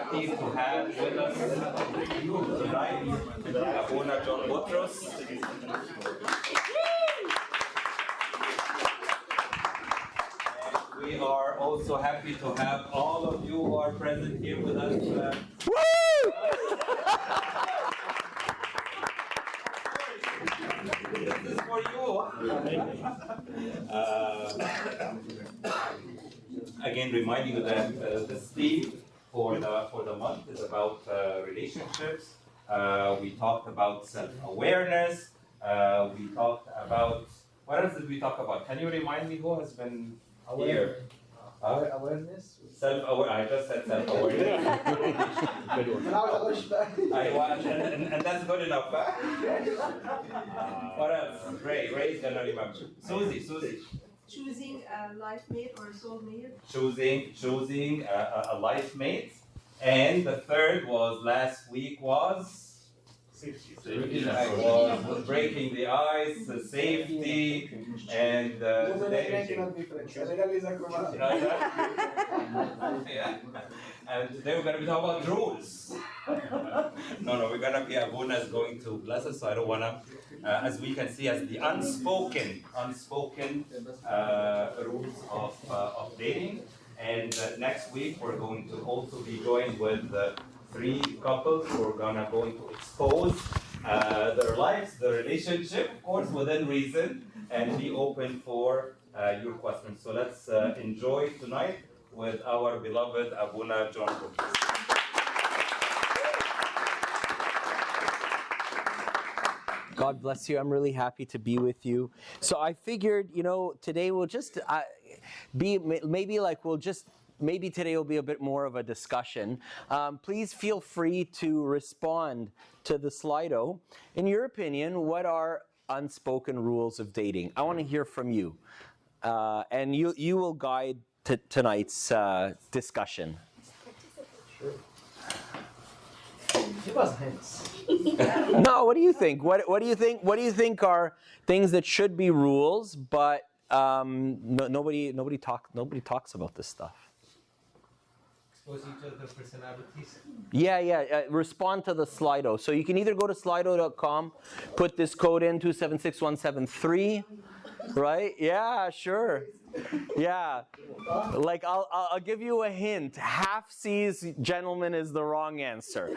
happy to have with us tonight Abuna John Botros. We are also happy to have all of you who are present here with us. This is for you. Again, reminding you that this theme for the month is about relationships. We talked about self-awareness. We talked about what else did we talk about? Can you remind me who has been here? Awareness. Self-aware. I just said self-awareness. and that's good enough. Huh? What else? Ray's gonna remember. Susie. Choosing a life mate or a soul mate. Choosing a life mate. And the third was last week was was breaking the ice, safety, and yeah. And today we're going to be talking about rules. No, we're going to be Abuna is going to bless us, so I don't want to, as we can see, as the unspoken rules of dating. And next week we're going to also be joined with 3 couples who are going to expose their lives, their relationship, of course, within reason, and be open for your questions. So let's enjoy tonight with our beloved Abuna John Botros. God bless you. I'm really happy to be with you. So I figured, today we'll just maybe today will be a bit more of a discussion. Please feel free to respond to the Slido. In your opinion, what are unspoken rules of dating? I want to hear from you. And you will guide tonight's discussion. Sure. Give us hints. No, what do you think? What do you think? What do you think are things that should be rules, but nobody talks about this stuff? Expose each other's personalities. Yeah. Respond to the Slido. So you can either go to slido.com, put this code in 276173. Right? Yeah, sure. Yeah. Like I'll give you a hint. Half C's gentleman is the wrong answer.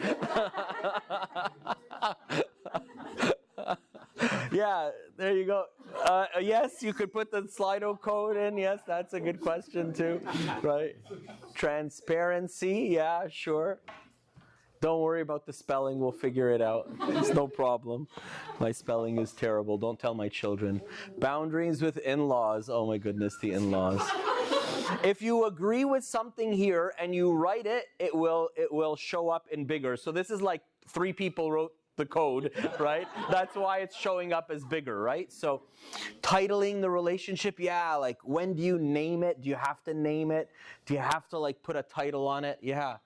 Yeah, there you go. Yes, you could put the Slido code in. Yes, that's a good question too. Right? Transparency. Yeah, sure. Don't worry about the spelling, we'll figure it out. It's no problem. My spelling is terrible, don't tell my children. Boundaries with in-laws, oh my goodness, the in-laws. If you agree with something here and you write it, it will show up in bigger. So this is like 3 people wrote the code, right? That's why it's showing up as bigger, right? So titling the relationship, yeah, like when do you name it? Do you have to name it? Do you have to like put a title on it? Yeah.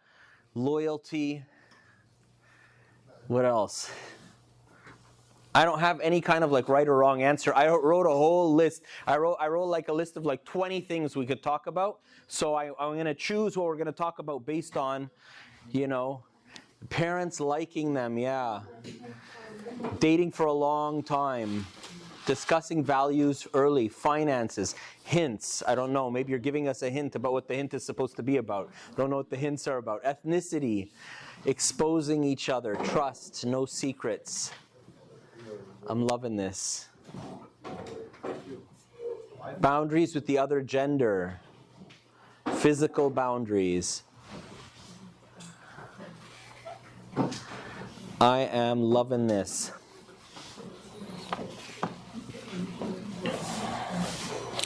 Loyalty. What else? I don't have any kind of like right or wrong answer. I wrote a whole list. I wrote like a list of like 20 things we could talk about. So I'm going to choose what we're going to talk about based on, parents liking them, yeah. Dating for a long time. Discussing values early. Finances. Hints. I don't know. Maybe you're giving us a hint about what the hint is supposed to be about. Don't know what the hints are about. Ethnicity. Exposing each other, trust, no secrets. I'm loving this. Boundaries with the other gender. Physical boundaries. I am loving this.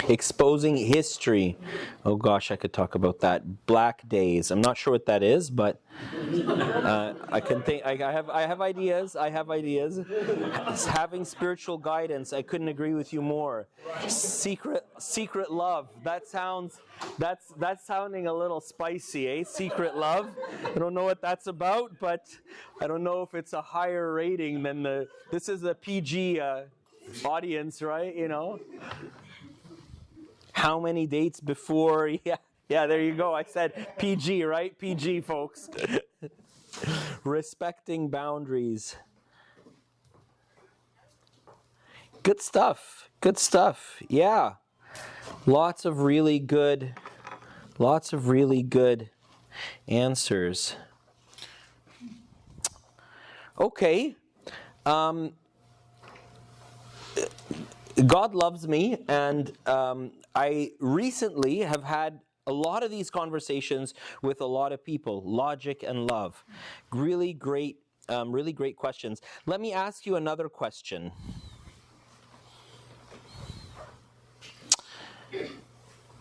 Exposing history. Oh gosh, I could talk about that. Black days. I'm not sure what that is, but I can think. I have ideas. Having spiritual guidance. I couldn't agree with you more. Secret love. That's sounding a little spicy, eh? Secret love. I don't know what that's about, but I don't know if it's a higher rating than this is a PG audience, right? How many dates before? Yeah. Yeah, there you go. I said PG, right? PG, folks. Respecting boundaries. Good stuff. Good stuff. Yeah. Lots of really good answers. Okay. God loves me, and I recently have had a lot of these conversations with a lot of people. Logic and love. Really great questions. Let me ask you another question.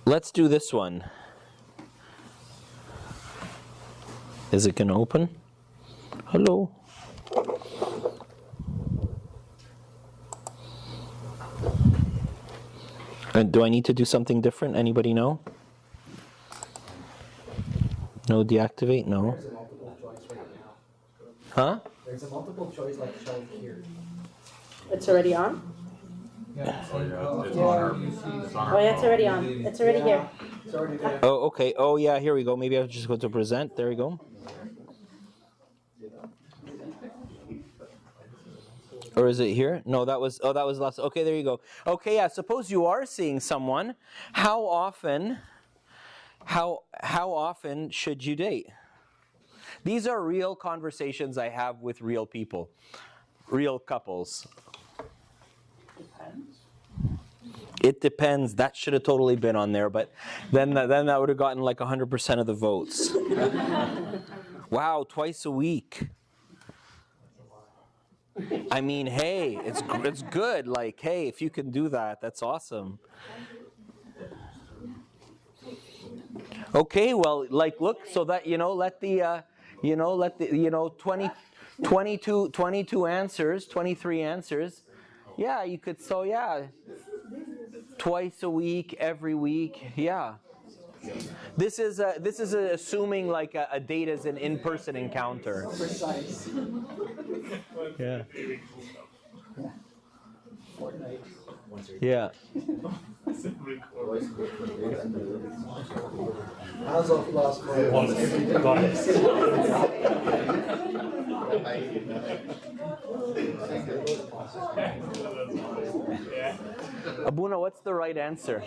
Let's do this one. Is it going to open? Hello? And do I need to do something different? Anybody know? No deactivate? No. There's a multiple choice right now. Huh? There's a multiple choice like shown here. It's already on? Yeah. It's on our, it's on our Oh, yeah, it's phone. already on. It's already here. It's already there. Oh, okay. Oh, yeah, here we go. Maybe I'll just go to present. There we go. Or is it here? No, that was last. Okay, there you go. Okay, yeah, suppose you are seeing someone. How often should you date? These are real conversations I have with real people, real couples. It depends. That should have totally been on there, but then that would have gotten like 100% of the votes. Wow, twice a week. I mean, hey, it's good. Like, hey, if you can do that, that's awesome. Okay, well, like, look, so that, let the 22 answers, 23 answers. Yeah, you could, so yeah, twice a week, every week, yeah. This is assuming like a date is an in-person encounter. Precise. Yeah. Fortnite. Yeah. As of last Abuna, what's the right answer?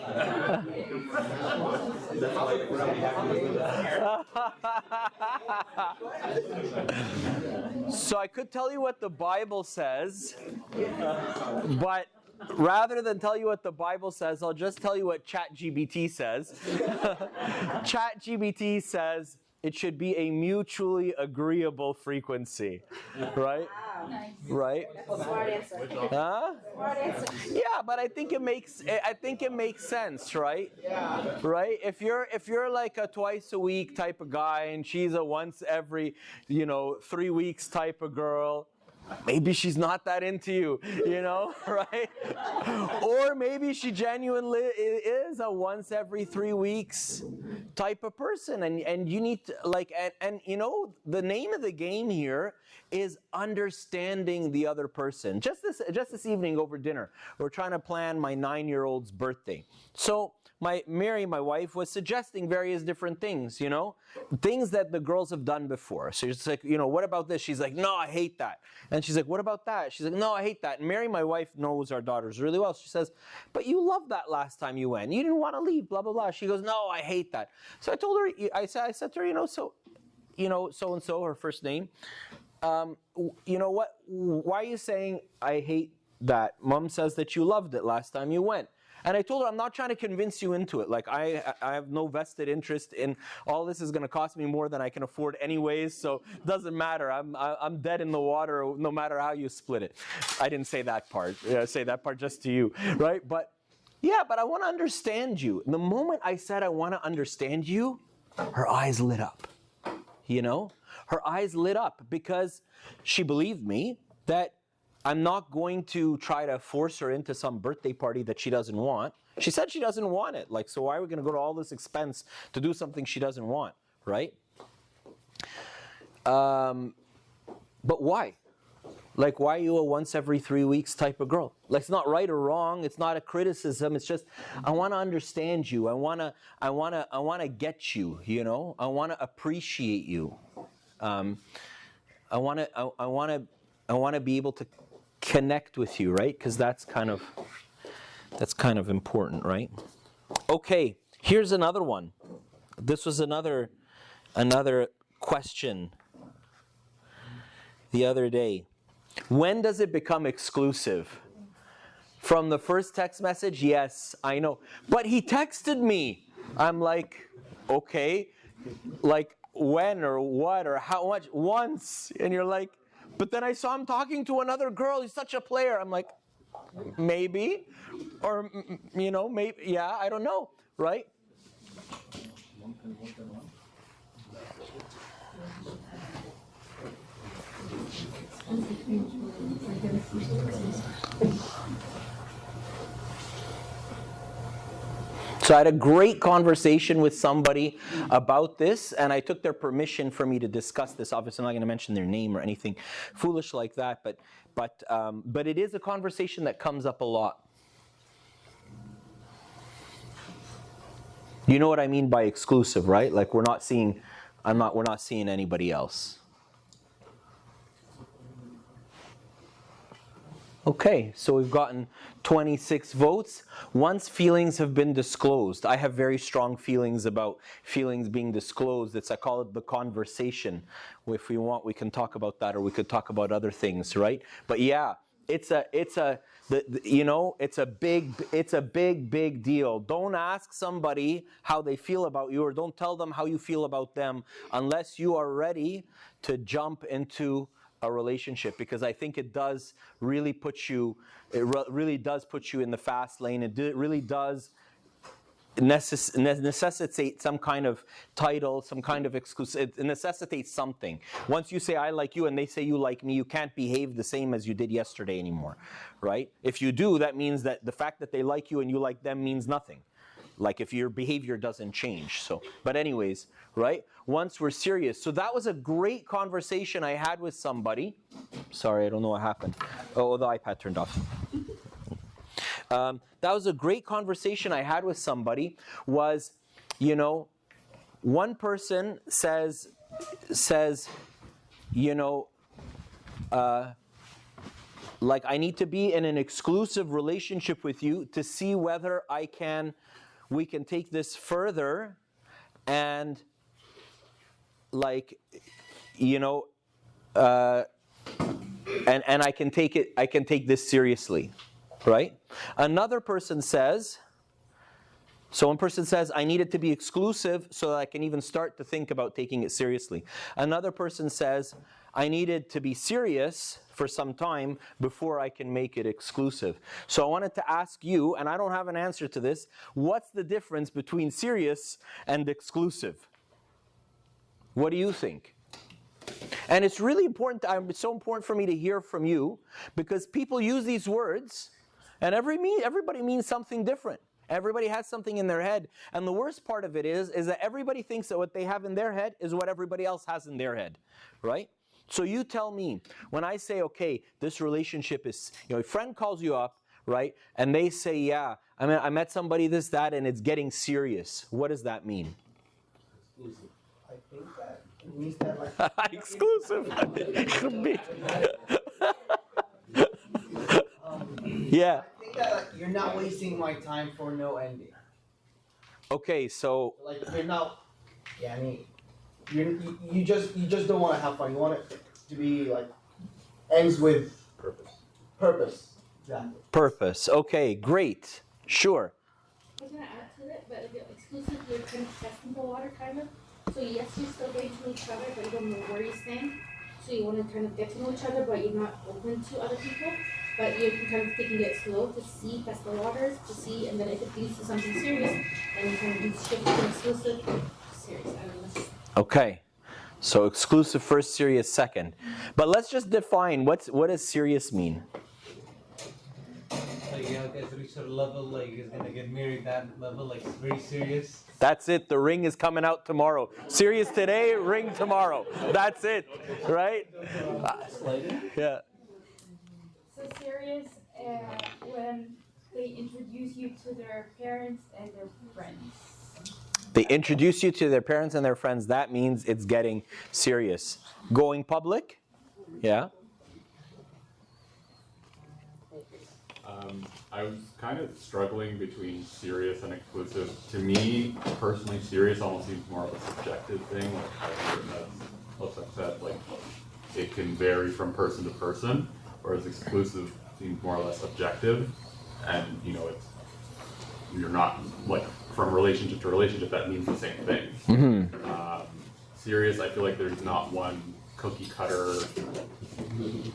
So I could tell you what the Bible says, but rather than tell you what the Bible says, I'll just tell you what ChatGPT says. ChatGPT says it should be a mutually agreeable frequency, right? Nice. Right? Smart answer. Huh? Smart answer. Yeah, but I think it makes sense, right? Yeah. Right? If you're like a twice a week type of guy and she's a once every, 3 weeks type of girl, maybe she's not that into you, right? Or maybe she genuinely is a once every 3 weeks type of person, and you need to and the name of the game here is understanding the other person. Just this evening over dinner, we're trying to plan my 9-year-old's birthday. So Mary, my wife, was suggesting various different things, things that the girls have done before. So she's like, what about this? She's like, no, I hate that. And she's like, what about that? She's like, no, I hate that. And Mary, my wife, knows our daughters really well. She says, but you loved that last time you went. You didn't want to leave, blah, blah, blah. She goes, no, I hate that. So I told her, I said to her, so-and-so, her first name, what? Why are you saying I hate that? Mom says that you loved it last time you went. And I told her, I'm not trying to convince you into it. Like, I have no vested interest in all this is going to cost me more than I can afford anyways, so it doesn't matter. I'm dead in the water no matter how you split it. I didn't say that part. I say that part just to you, right? But I want to understand you. The moment I said I want to understand you, her eyes lit up. Her eyes lit up because she believed me that I'm not going to try to force her into some birthday party that she doesn't want. She said she doesn't want it. Like, so why are we going to go to all this expense to do something she doesn't want, right? But why? Like, why are you a once every 3 weeks type of girl? Like, it's not right or wrong. It's not a criticism. It's just, I want to understand you. I want to get you, you know? I want to appreciate you. I want to be able to connect with you, right? Because that's kind of important, right? Okay, here's another one. This was another question the other day. When does it become exclusive? From the first text message, yes, I know. But he texted me. I'm like, okay, like when or what or how much? Once. And you're like, but then I saw him talking to another girl. He's such a player. I'm like, maybe. Or, you know, maybe, yeah, I don't know, right? So I had a great conversation with somebody about this, and I took their permission for me to discuss this. Obviously, I'm not going to mention their name or anything foolish like that, but it is a conversation that comes up a lot. You know what I mean by exclusive, right? Like we're not seeing anybody else. Okay, so we've gotten 26 votes. Once feelings have been disclosed, I have very strong feelings about feelings being disclosed. I call it the conversation. If we want, we can talk about that, or we could talk about other things, right? But yeah, it's a big deal. Don't ask somebody how they feel about you, or don't tell them how you feel about them unless you are ready to jump into a relationship, because I think it does really put you in the fast lane. It really does necessitate some kind of title, some kind of exclusive. It necessitates something. Once you say I like you and they say you like me, you can't behave the same as you did yesterday anymore, right? If you do, that means that the fact that they like you and you like them means nothing. Like if your behavior doesn't change. So, but anyways, right? Once we're serious. So that was a great conversation I had with somebody. Sorry, I don't know what happened. Oh, the iPad turned off. That was a great conversation I had with somebody. Was, you know, one person says, you know, like I need to be in an exclusive relationship with you to see whether we can take this further, and like, you know, and I can take this seriously, right? Another person says, so one person says, I need it to be exclusive so that I can even start to think about taking it seriously. Another person says, I need it to be serious for some time before I can make it exclusive. So I wanted to ask you, and I don't have an answer to this, what's the difference between serious and exclusive? What do you think? And it's really important, it's so important for me to hear from you, because people use these words, and everybody means something different. Everybody has something in their head. And the worst part of it is that everybody thinks that what they have in their head is what everybody else has in their head, right? So you tell me, when I say, okay, this relationship is, you know, a friend calls you up, right? And they say, yeah, I met somebody, this, that, and it's getting serious. What does that mean? Exclusive. I think that it means that like Exclusive. Yeah. I think that like, you're not wasting my time for no ending. Okay, so Like you're not. Yeah, I mean, you just don't want to have fun. You want it to be like ends with purpose. Exactly. purpose. Okay, great. Sure. I was gonna add to it, but if exclusive, you're kind of testing the water, kind of. So yes, you're still getting to know each other, but you don't know where you stand. So you want to kind of get to know each other, but you're not open to other people. But you're kind of taking it slow to see, test the waters, to see, and then if it leads to something serious, then you kind of shift from exclusive to serious. I mean, that's Okay. So exclusive first, serious second. But let's just define what does serious mean? Like, you know, guys reach a level, like, is gonna get married that level, like, it's very serious. That's it. The ring is coming out tomorrow. Serious today, ring tomorrow. That's it, right? Yeah. when they introduce you to their parents and their friends. They introduce you to their parents and their friends. That means it's getting serious. Going public? Yeah. I was kind of struggling between serious and exclusive. To me, personally, serious almost seems more of a subjective thing. Like I've written as said, like it can vary from person to person, whereas exclusive seems more or less objective. And you know, you're not like from relationship to relationship. That means the same thing. Serious, I feel like there's not one cookie cutter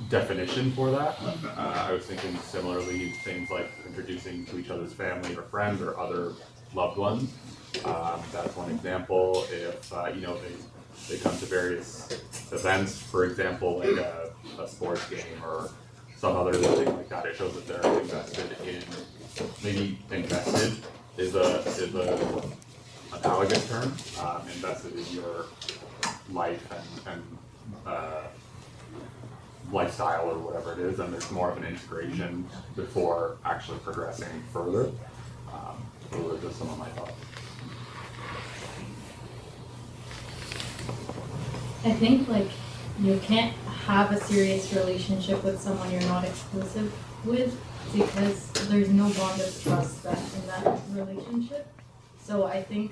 definition for that. I was thinking similarly things like introducing to each other's family or friends or other loved ones. That's one example. If you know they come to various events, for example, like a sports game or some other thing like that, it shows that they're invested in. Maybe invested is a analogous term. Invested in your life and lifestyle or whatever it is, and there's more of an integration before actually progressing further. Those are just some of my thoughts. I think like you can't have a serious relationship with someone you're not exclusive with because there's no bond of trust in that relationship. So I think,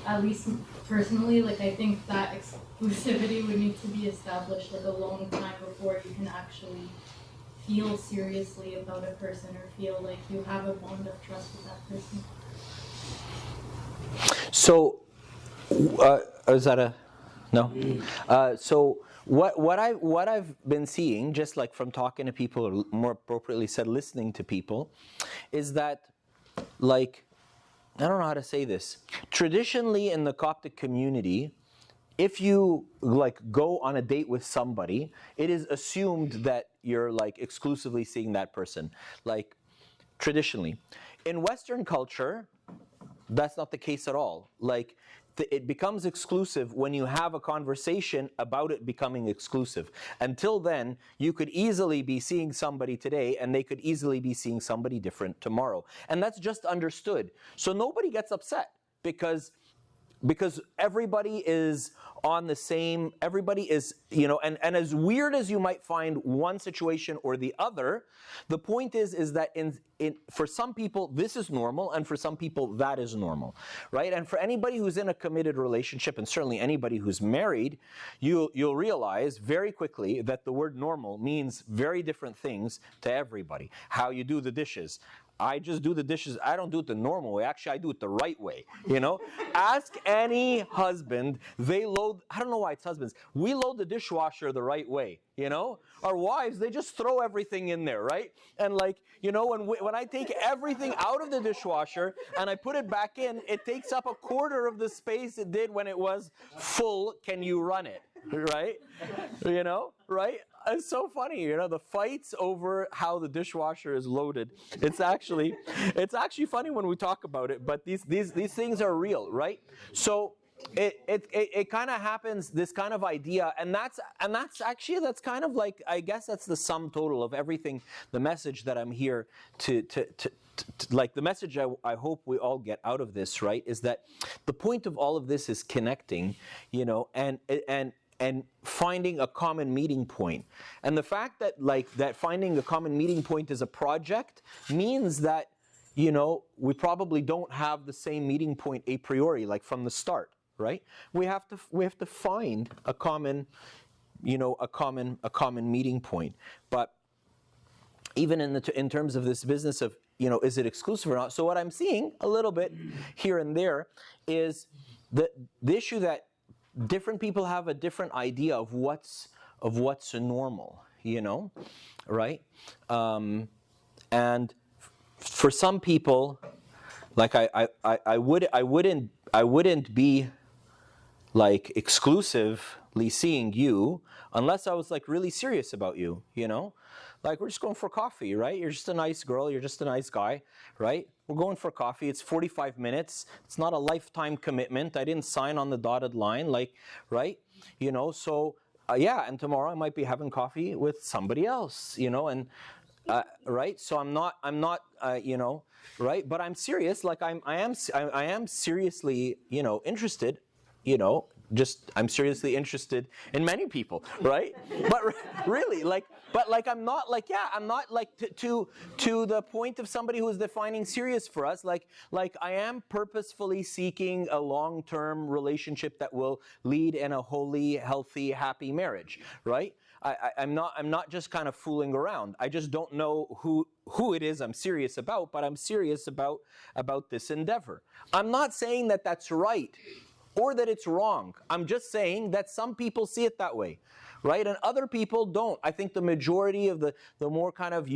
at least personally, like I think that exclusivity would need to be established like a long time before you can actually feel seriously about a person or feel like you have a bond of trust with that person. So, is that a no? So what I've been seeing, just like from talking to people, or more appropriately said, listening to people, is that like I don't know how to say this. Traditionally, in the Coptic community, if you like go on a date with somebody, it is assumed that you're like exclusively seeing that person. Like traditionally, in Western culture, that's not the case at all. Like it becomes exclusive when you have a conversation about it becoming exclusive. Until then, you could easily be seeing somebody today and they could easily be seeing somebody different tomorrow. And that's just understood. So nobody gets upset because everybody is on the same, everybody is, you know, and as weird as you might find one situation or the other, the point is that for some people this is normal and for some people that is normal, right? And for anybody who's in a committed relationship, and certainly anybody who's married, you'll realize very quickly that the word normal means very different things to everybody. How you do the dishes. I just do the dishes. I don't do it the normal way. Actually, I do it the right way, you know? Ask any husband, they load, I don't know why it's husbands, we load the dishwasher the right way, you know? Our wives, they just throw everything in there, right? And like, you know, when I take everything out of the dishwasher and I put it back in, it takes up a quarter of the space it did when it was full. Can you run it, right? You know, right? It's so funny, you know, the fights over how the dishwasher is loaded. It's actually funny when we talk about it, but these things are real, right? So it kind of happens, this kind of idea, and that's kind of like, I guess that's the sum total of everything, the message that I'm here to like the message I hope we all get out of this, right, is that the point of all of this is connecting, you know, and finding a common meeting point. And the fact that that finding a common meeting point is a project means that, you know, we probably don't have the same meeting point a priori, like from the start, right? We have to find a common, you know, a common meeting point. But even in terms of this business of, you know, is it exclusive or not? So what I'm seeing a little bit here and there is the issue that different people have a different idea of what's normal, you know, right? And for some people, like I wouldn't be like exclusively seeing you unless I was like really serious about you, you know? Like we're just going for coffee, right? You're just a nice girl, you're just a nice guy, right? We're going for coffee, it's 45 minutes, it's not a lifetime commitment, I didn't sign on the dotted line, like, right? You know, so yeah, and tomorrow I might be having coffee with somebody else, you know, and right? So I'm not, right? But I'm serious. Like I am seriously, interested. I'm seriously interested in many people, right? But really, I'm not like, I'm not like to the point of somebody who is defining serious for us. Like I am purposefully seeking a long-term relationship that will lead in a holy, healthy, happy marriage, right? I'm not just kind of fooling around. I just don't know who it is I'm serious about, but I'm serious about this endeavor. I'm not saying that that's right or that it's wrong. I'm just saying that some people see it that way, right? And other people don't. I think the majority of the more kind of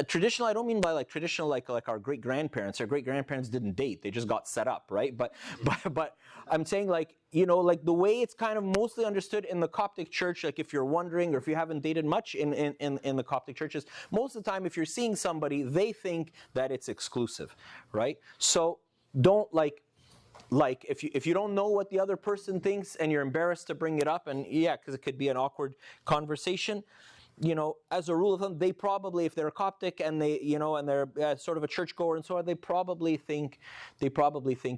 traditional, I don't mean by like traditional like our great grandparents. Our great grandparents didn't date; they just got set up, right? But I'm saying like the way it's kind of mostly understood in the Coptic church. Like if you're wondering or if you haven't dated much in the Coptic churches, most of the time if you're seeing somebody, they think that it's exclusive, right? So don't like if you don't know what the other person thinks and you're embarrassed to bring it up, and because it could be an awkward conversation, as a rule of thumb, they probably, if they're Coptic and they and they're sort of a churchgoer and so on, they probably think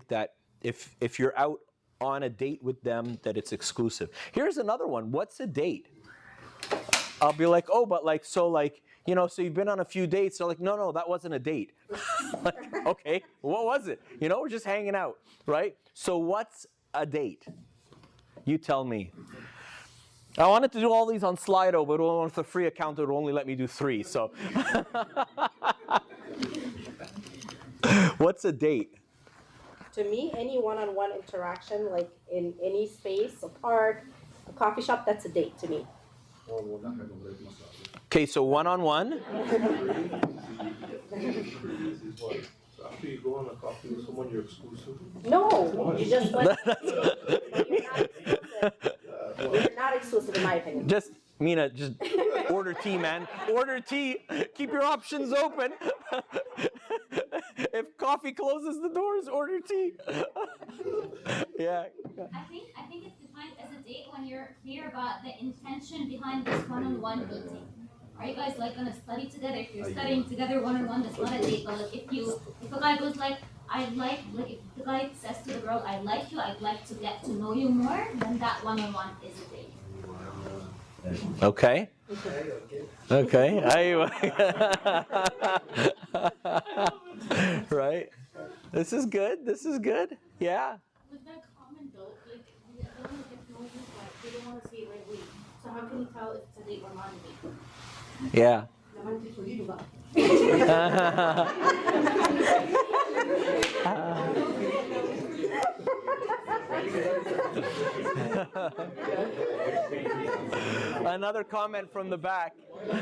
that if you're out on a date with them that it's exclusive. Here's another one. What's a date? I'll be like, oh, but like so you've been on a few dates. So like, no, that wasn't a date. Like, okay, what was it? We're just hanging out, right? So what's a date? You tell me. I wanted to do all these on Slido, but with a free account, it would only let me do 3. So, what's a date? To me, any one-on-one interaction, like in any space, a park, a coffee shop, that's a date to me. Okay, so one-on-one. After you go on a coffee with someone, you're exclusive? No, you just went. You're not exclusive, in my opinion. Just, Mina, just order tea, man. Order tea. Keep your options open. If coffee closes the doors, order tea. Yeah. I think it's defined as a date when you're clear about the intention behind this one-on-one meeting. Are you guys like gonna study together? If you're studying together one-on-one, that's not a date. But like if a guy goes like if the guy says to the girl, I like you, I'd like to get to know you more, then that one-on-one is a date. Okay. Right. This is good. Yeah. With that comment though, like they want to get to know you, but they don't want to say it right away. So how can you tell if it's a date or not a date? Yeah. Another comment from the back. I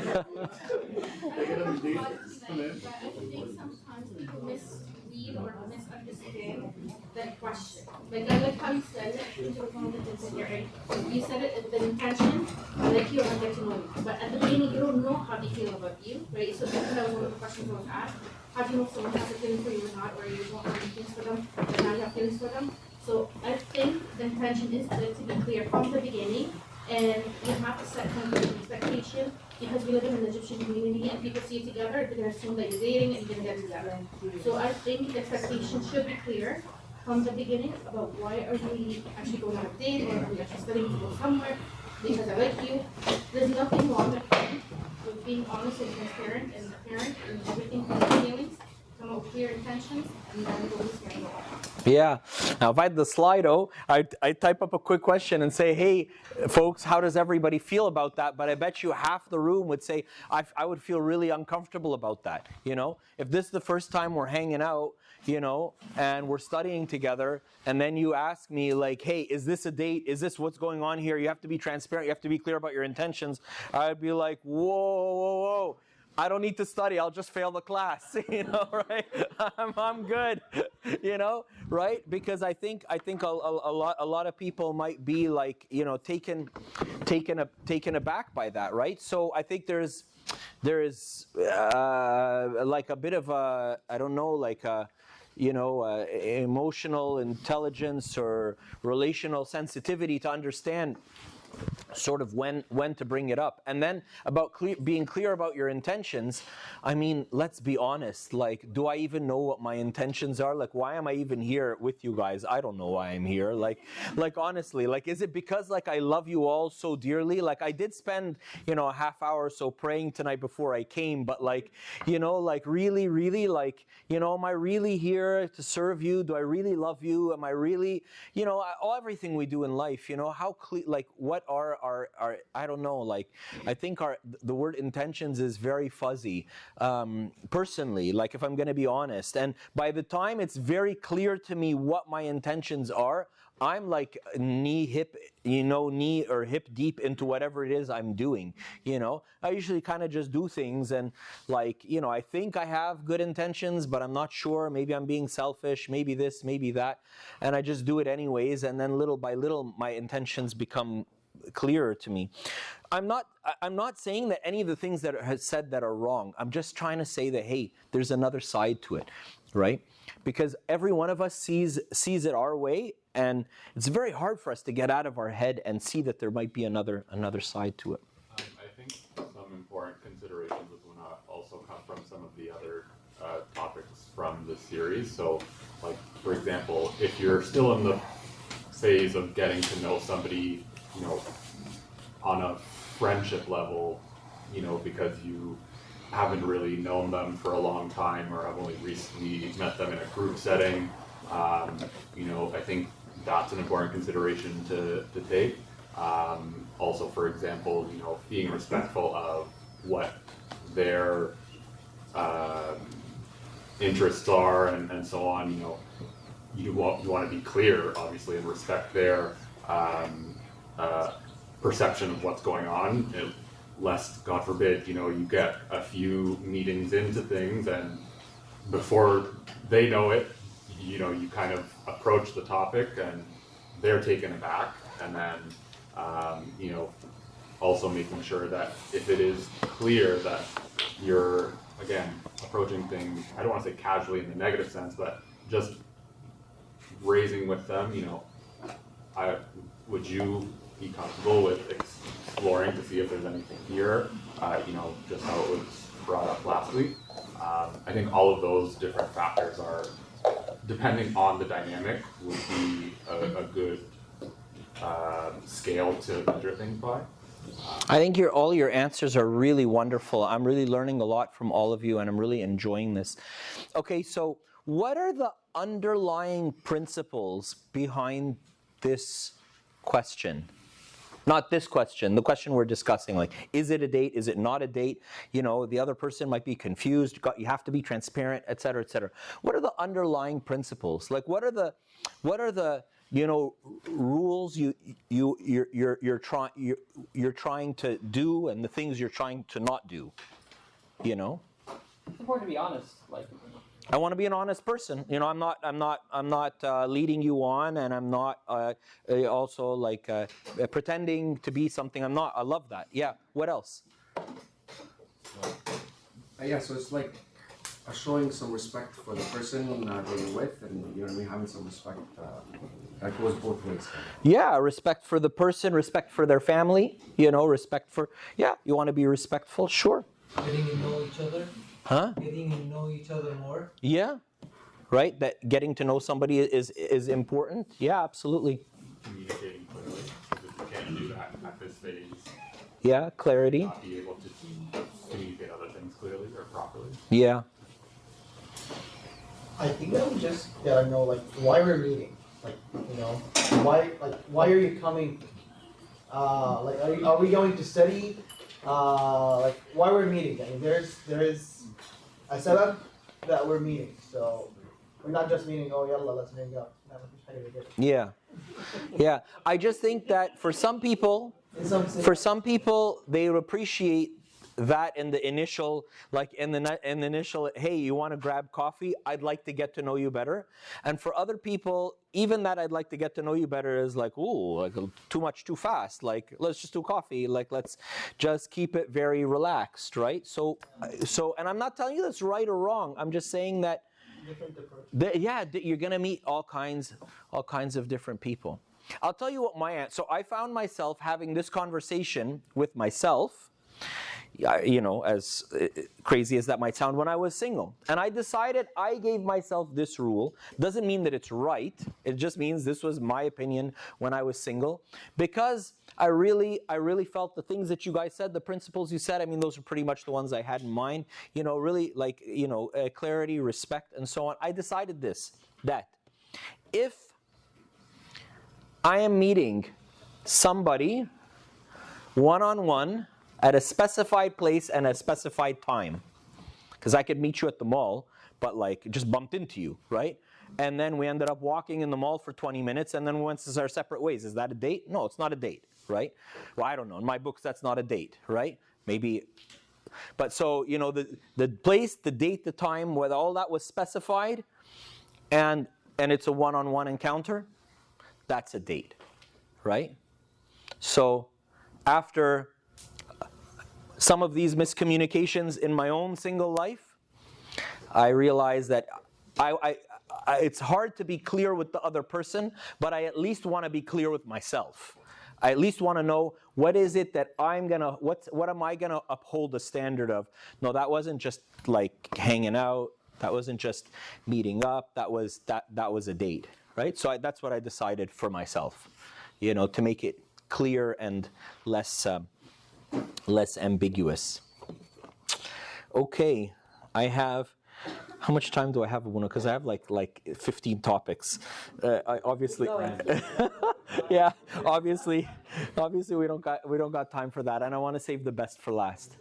think sometimes people misread or misunderstand that question. Like I like how you said it into the conversation here, right? You said it with the intention, I like you, I want to get to know you. But at the beginning, you don't know how they feel about you, right? So that's one of the questions I was asked. How do you know if someone has a feeling for you or not, or you don't have any feelings for them, but now you have feelings for them? So I think the intention is good to be clear from the beginning, and you have to set kind of an expectation, because we live in an Egyptian community and people see you together, they're going to assume that you're dating and you're going to get together. So I think the expectation should be clear from the beginning about why are we actually going on a date, or are we actually studying to go somewhere, because I like you. There's nothing wrong with being honest and transparent and apparent and everything from the feelings, come up with clear intentions, and then go this way. Yeah. Now, if I had the Slido, I'd type up a quick question and say, hey, folks, how does everybody feel about that? But I bet you half the room would say, I would feel really uncomfortable about that. If this is the first time we're hanging out, and we're studying together, and then you ask me like, hey, is this a date? Is this what's going on here? You have to be transparent. You have to be clear about your intentions. I'd be like, whoa. I don't need to study. I'll just fail the class, right? I'm good, right? Because I think a lot of people might be like, taken aback by that, right? So I think there is like a bit of a, I don't know, like a, emotional intelligence or relational sensitivity to understand sort of when to bring it up. And then about being clear about your intentions, I mean, let's be honest, like, do I even know what my intentions are? Like, why am I even here with you guys? I don't know why I'm here. Like honestly, like, is it because like I love you all so dearly? Like, I did spend, a half hour or so praying tonight before I came, but like, like really, like, am I really here to serve you? Do I really love you? Am I really, everything we do in life, how clear, like, what are our I don't know, like, I think the word intentions is very fuzzy, personally, like, if I'm going to be honest. And by the time it's very clear to me what my intentions are, I'm like knee or hip deep into whatever it is I'm doing. I usually kind of just do things, and like, I think I have good intentions, but I'm not sure. Maybe I'm being selfish, maybe this, maybe that, and I just do it anyways. And then little by little, my intentions become clearer to me. I'm not saying that any of the things that are said that are wrong. I'm just trying to say that, hey, there's another side to it, right? Because every one of us sees it our way, and it's very hard for us to get out of our head and see that there might be another side to it. I think some important considerations is going to also come from some of the other topics from the series. So, like, for example, if you're still in the phase of getting to know somebody, on a friendship level, because you haven't really known them for a long time or have only recently met them in a group setting, I think that's an important consideration to take. Also, for example, being respectful of what their interests are and so on. You want to be clear, obviously, and respect their perception of what's going on, lest, God forbid, you get a few meetings into things, and before they know it, you kind of approach the topic and they're taken aback, and then also making sure that if it is clear that you're, again, approaching things, I don't want to say casually in the negative sense, but just raising with them, would you be comfortable with exploring to see if there's anything here, just how it was brought up last week. I think all of those different factors are, depending on the dynamic, would be a good scale to measure things by. I think all your answers are really wonderful. I'm really learning a lot from all of you, and I'm really enjoying this. Okay, so what are the underlying principles behind this question? Not this question, the question we're discussing, like, is it a date, is it not a date? The other person might be confused, you have to be transparent, et cetera, et cetera. What are the underlying principles? Like, what are the rules you're trying to do, and the things you're trying to not do? It's important to be honest. Like, I want to be an honest person. I'm not leading you on, and I'm not also like pretending to be something I'm not. I love that. Yeah. What else? Yeah. So it's like showing some respect for the person that you're with, and having some respect that goes both ways. Yeah, respect for the person, respect for their family. Respect for you want to be respectful. Sure. Getting to know each other. Huh? Getting to know each other more. Yeah, right. That getting to know somebody is important. Yeah, absolutely. Communicating clearly, because if you can't do that at this phase, yeah, clarity. Not be able to communicate other things clearly or properly. Yeah. I think that we just gotta know, like, why we're meeting. Like, why are you coming? Are we going to study? Like, why we're meeting? I mean, there is a setup that we're meeting, so we're not just meeting. Oh, yalla, let's hang out. Yeah, yeah. I just think that for some people, they would appreciate that in the initial, like in the initial, hey, you want to grab coffee? I'd like to get to know you better. And for other people, even that I'd like to get to know you better is like, ooh, like too much too fast. Like, let's just do coffee. Like, let's just keep it very relaxed, right? So, and I'm not telling you that's right or wrong. I'm just saying that, you're gonna meet all kinds of different people. I'll tell you what my answer. So I found myself having this conversation with myself, as crazy as that might sound, when I was single. And I decided, I gave myself this rule. Doesn't mean that it's right. It just means this was my opinion when I was single. Because I really felt the things that you guys said, the principles you said, I mean, those are pretty much the ones I had in mind. Really like, clarity, respect, and so on. I decided that if I am meeting somebody one-on-one at a specified place and a specified time, because I could meet you at the mall, but like just bumped into you, right? And then we ended up walking in the mall for 20 minutes and then we went our separate ways. Is that a date? No, it's not a date, right? Well, I don't know. In my books, that's not a date, right? Maybe. But so, the place, the date, the time, whether all that was specified and it's a one-on-one encounter, that's a date, right? So after some of these miscommunications in my own single life, I realized that it's hard to be clear with the other person, but I at least want to be clear with myself. I at least want to know what is it that what am I gonna uphold the standard of? No, that wasn't just like hanging out. That wasn't just meeting up. That was a date, right? So that's what I decided for myself, to make it clear and less ambiguous. Okay, how much time do I have, Abuna? Because I have like 15 topics. Obviously, yeah. Obviously, we don't got time for that, and I want to save the best for last.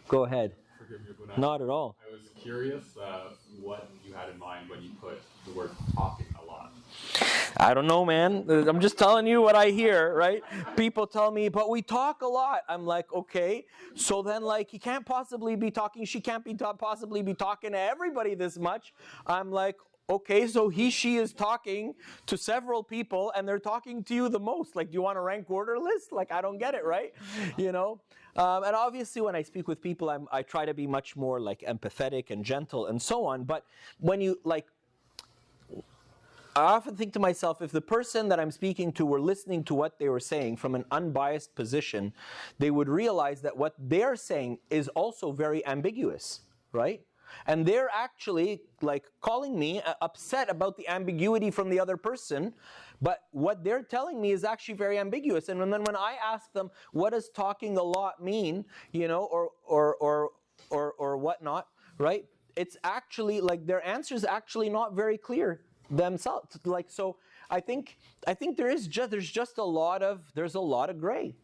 Go ahead. Forgive me, Abuna. Not at all. I was curious what you had in mind when you put the word talking a lot. I don't know, man. I'm just telling you what I hear, right? People tell me, but we talk a lot. I'm like, okay. So then, he can't possibly be talking. She can't possibly be talking to everybody this much. I'm like, okay, so she is talking to several people, and they're talking to you the most. Like, do you want a rank order list? Like, I don't get it, right? And obviously, when I speak with people, I try to be much more empathetic and gentle and so on. But when you I often think to myself, if the person that I'm speaking to were listening to what they were saying from an unbiased position, they would realize that what they're saying is also very ambiguous, right? And they're actually calling me upset about the ambiguity from the other person, but what they're telling me is actually very ambiguous. And then when I ask them, what does talking a lot mean, or whatnot, right? It's actually their answer is actually not very clear themselves. So I think there's just a lot of gray,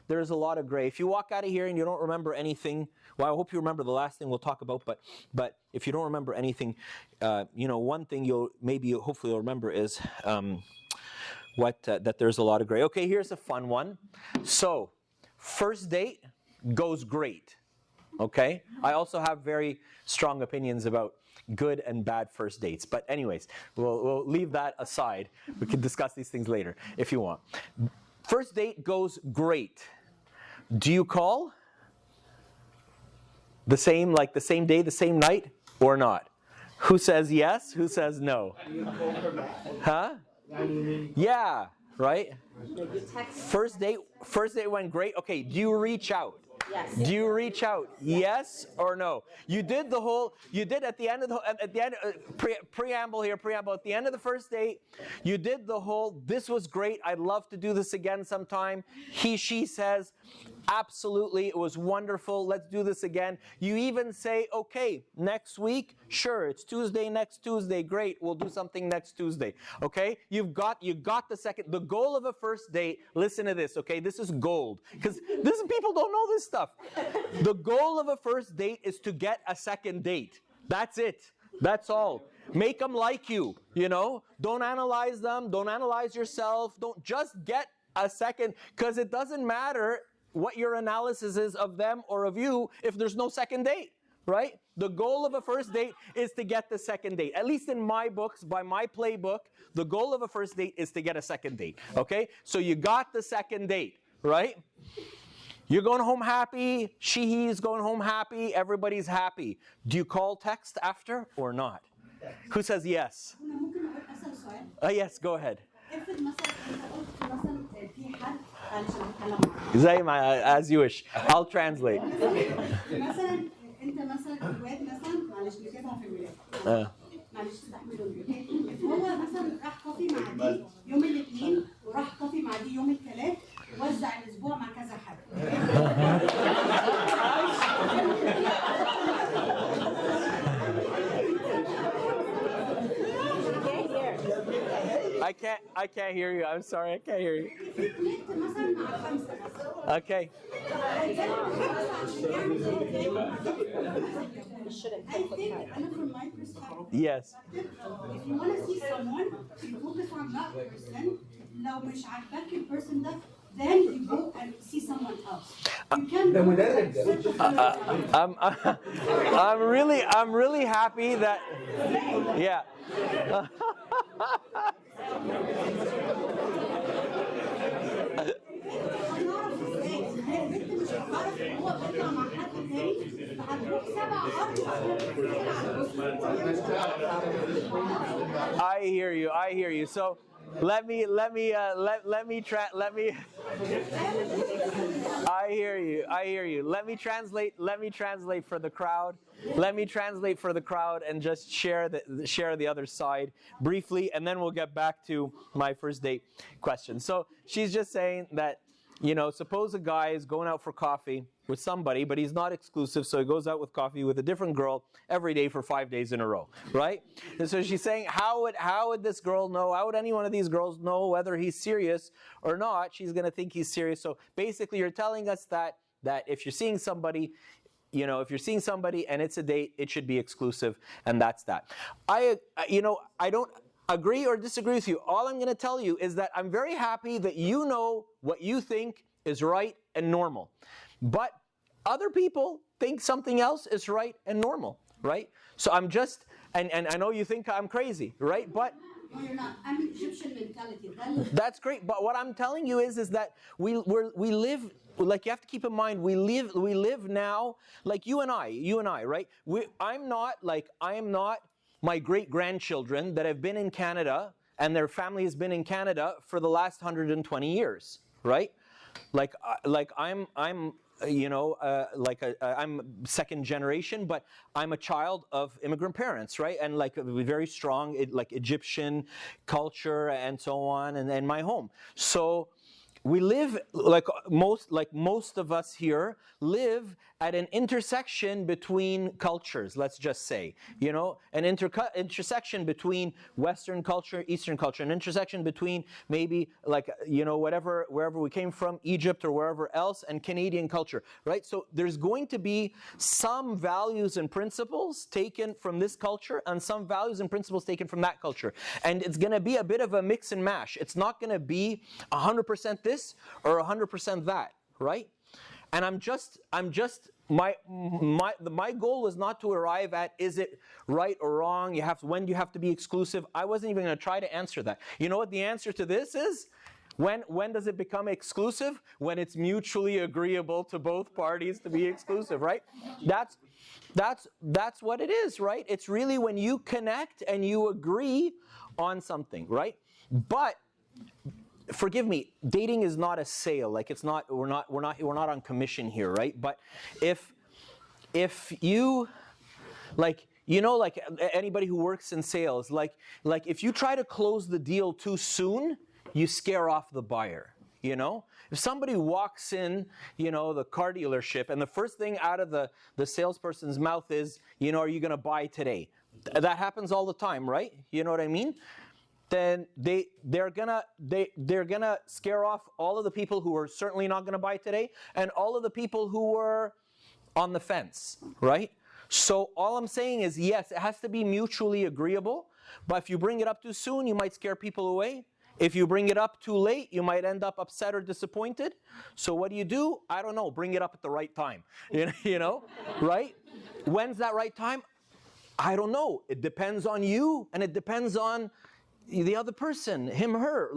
There's a lot of gray. If you walk out of here and you don't remember anything, well, I hope you remember the last thing we'll talk about, but if you don't remember anything, one thing hopefully you'll remember is that there's a lot of gray. Okay, here's a fun one. So, first date goes great. Okay? I also have very strong opinions about good and bad first dates. But anyways, we'll leave that aside. We can discuss these things later if you want. First date goes great. Do you call the same day, the same night, or not? Who says yes? Who says no? Huh? Yeah, right? First date went great. Okay, do you reach out? Yes. Do you reach out? Yes or no? You did at the end of preamble here, at the end of the first date, you did the whole, this was great, I'd love to do this again sometime. She says, absolutely, it was wonderful, let's do this again. You even say, okay, next week, sure, it's Tuesday, next Tuesday, great, we'll do something next Tuesday. Okay? You got the goal of a first date, listen to this, okay? This is gold. Because people don't know this stuff. The goal of a first date is to get a second date. That's it. That's all. Make them like you, Don't analyze them. Don't analyze yourself. Don't just get a second, because it doesn't matter what your analysis is of them or of you if there's no second date, right? The goal of a first date is to get the second date. At least in my books, by my playbook, the goal of a first date is to get a second date, okay? So you got the second date, right? You're going home happy, he's going home happy, everybody's happy. Do you call, text after or not? Who says yes? Yes, go ahead. افرض مثلا انت قلت مثلا في حد علشان اتكلم معاك زي ما as you wish. I'll translate. مثلا انت مثلا الواد مثلا معلش نكتبها في الولاد معلش استحملوا هو مثلا راح كوفي مع دي يوم الاثنين وراح كوفي مع دي يوم الثلاث وزع الاسبوع مع كذا حد I can't hear you. I'm sorry, I can't hear you. Okay. I think, from my perspective, Yes. if you want to see someone, you focus on that person. لو مش عاجبك البرسون ده, then you go and see someone else. You can I'm really happy that yeah. I hear you. So let me I hear you. Let me translate for the crowd. Let me translate for the crowd and just share the other side briefly, and then we'll get back to my first date question. So she's just saying that, suppose a guy is going out for coffee with somebody, but he's not exclusive, so he goes out with coffee with a different girl every day for 5 days in a row, right? And so she's saying, how would this girl know, how would any one of these girls know whether he's serious or not? She's going to think he's serious. So basically you're telling us that if you're seeing somebody, and it's a date, it should be exclusive, and that's that. I don't agree or disagree with you. All I'm going to tell you is that I'm very happy that you know what you think is right and normal. But other people think something else is right and normal, right? So I'm just, and I know you think I'm crazy, right? But no, you're not. I'm Egyptian mentality. That's great. But what I'm telling you is that we live, like, you have to keep in mind, we live now, like you and I, right? I am not my great-grandchildren that have been in Canada and their family has been in Canada for the last 120 years, right? I'm second generation, but I'm a child of immigrant parents, right? And very strong, Egyptian culture and so on, and my home. So we live, most of us here live at an intersection between cultures, let's just say. An intersection between Western culture, Eastern culture, an intersection between maybe wherever we came from, Egypt or wherever else, and Canadian culture, right? So there's going to be some values and principles taken from this culture and some values and principles taken from that culture. And it's going to be a bit of a mix and mash. It's not going to be 100% this or 100% that, right? And my goal is not to arrive at, is it right or wrong? When do you have to be exclusive? I wasn't even going to try to answer that. You know what the answer to this is? When does it become exclusive? When it's mutually agreeable to both parties to be exclusive, right? That's what it is, right? It's really when you connect and you agree on something, right? But forgive me, dating is not a sale. We're not on commission here, right? But if you anybody who works in sales, if you try to close the deal too soon, you scare off the buyer. If somebody walks in, the car dealership, and the first thing out of the salesperson's mouth is, are you going to buy today? That happens all the time, right? You know what I mean? Then they're gonna scare off all of the people who are certainly not gonna buy today, and all of the people who were on the fence, right? So all I'm saying is, yes, it has to be mutually agreeable, but if you bring it up too soon, you might scare people away. If you bring it up too late, you might end up upset or disappointed. So what do? I don't know. Bring it up at the right time, right? When's that right time? I don't know. It depends on you, and it depends on the other person, him, her,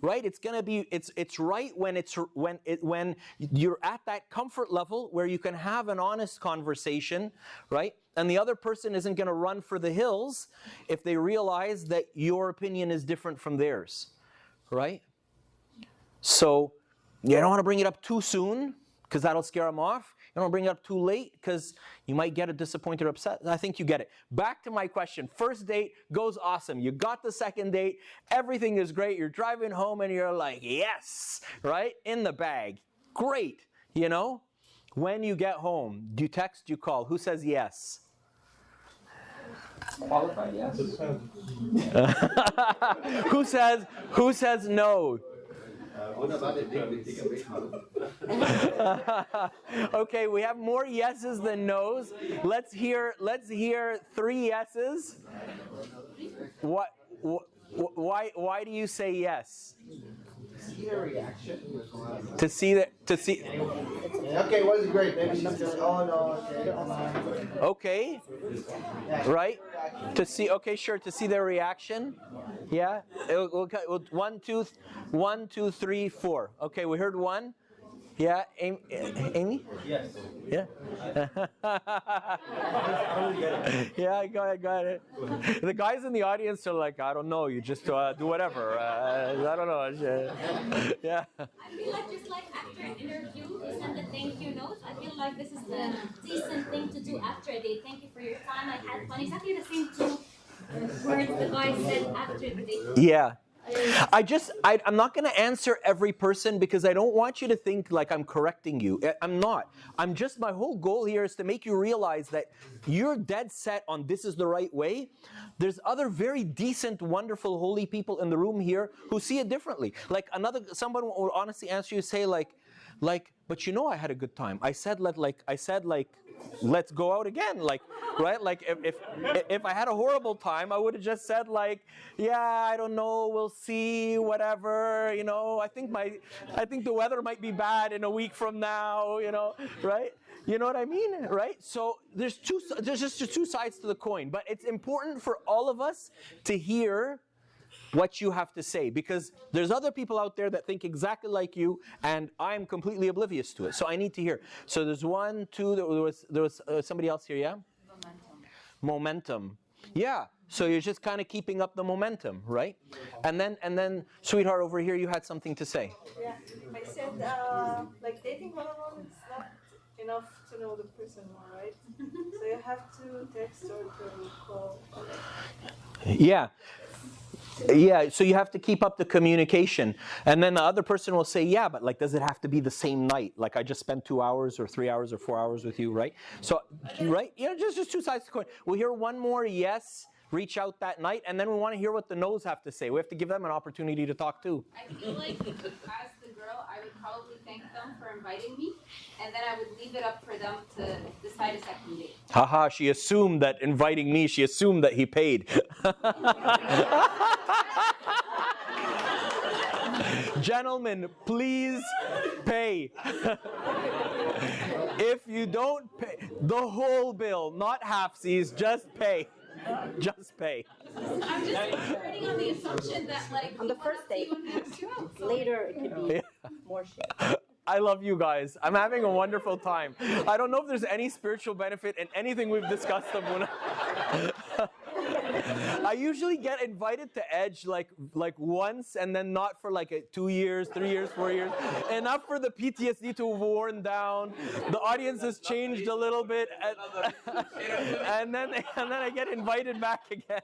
right? It's gonna be, it's right when you're at that comfort level where you can have an honest conversation, right? And the other person isn't gonna run for the hills if they realize that your opinion is different from theirs, right? So you don't want to bring it up too soon because that'll scare them off. You don't want to bring it up too late because you might get a disappointed or upset. I think you get it. Back to my question. First date goes awesome. You got the second date. Everything is great. You're driving home and you're like, yes, right? In the bag. Great, you know? When you get home, do you text, do you call? Who says yes? Qualified, yes. Who says no? Okay, we have more yeses than nos. Let's hear 3 yeses. Why do you say yes? See her reaction. To see. Okay, wasn't great. Maybe she's just, oh no. Okay. Right? To see. Okay, sure. To see their reaction. Yeah. We'll 1, 2, 3, 4. Okay, we heard 1. Yeah, Amy? Yes. Yeah. Yeah, go ahead. The guys in the audience are like, I don't know, you just do whatever. I don't know. Yeah. I feel like just like after an interview, you send a thank you note. I feel like this is the decent thing to do after a date. Thank you for your time. I had fun. Exactly the same 2 words the guy said after the date. Yeah. I'm not going to answer every person because I don't want you to think like I'm correcting you. I'm not. My whole goal here is to make you realize that you're dead set on this is the right way. There's other very decent, wonderful, holy people in the room here who see it differently. Like someone will honestly answer you, say like, but you know I had a good time. I said let's go out again, like, right? Like if I had a horrible time, I would have just said like, yeah, I don't know, we'll see, whatever, you know. I think the weather might be bad in a week from now, you know, right? You know what I mean, right? So there's just 2 sides to the coin, but it's important for all of us to hear what you have to say, because there's other people out there that think exactly like you, and I'm completely oblivious to it. So I need to hear. So there's 1, 2. There was somebody else here, yeah. Momentum. Yeah. So you're just kind of keeping up the momentum, right? And then, sweetheart, over here, you had something to say. Yeah, I said like dating one-on-one is not enough to know the person more, right? So you have to text or to call. Yeah. Yeah, so you have to keep up the communication. And then the other person will say, yeah, but like, does it have to be the same night? Like I just spent 2 hours or 3 hours or 4 hours with you, right? So, right? You know, just 2 sides to the coin. We'll hear 1 more yes, reach out that night, and then we want to hear what the no's have to say. We have to give them an opportunity to talk too. I feel like as the girl, I would probably thank them for inviting me, and then I would leave it up for them to decide a second date. Haha, she assumed that inviting me, she assumed that he paid. Gentlemen, please pay. If you don't pay, the whole bill, not halfsies, just pay. Just pay. I'm just operating on the assumption that like on the first date, later it could be more shit. I love you guys. I'm having a wonderful time. I don't know if there's any spiritual benefit in anything we've discussed. I usually get invited to Edge like once, and then not for like 2 years, 3 years, 4 years. Enough for the PTSD to have worn down. The audience has changed a little bit, and then I get invited back again.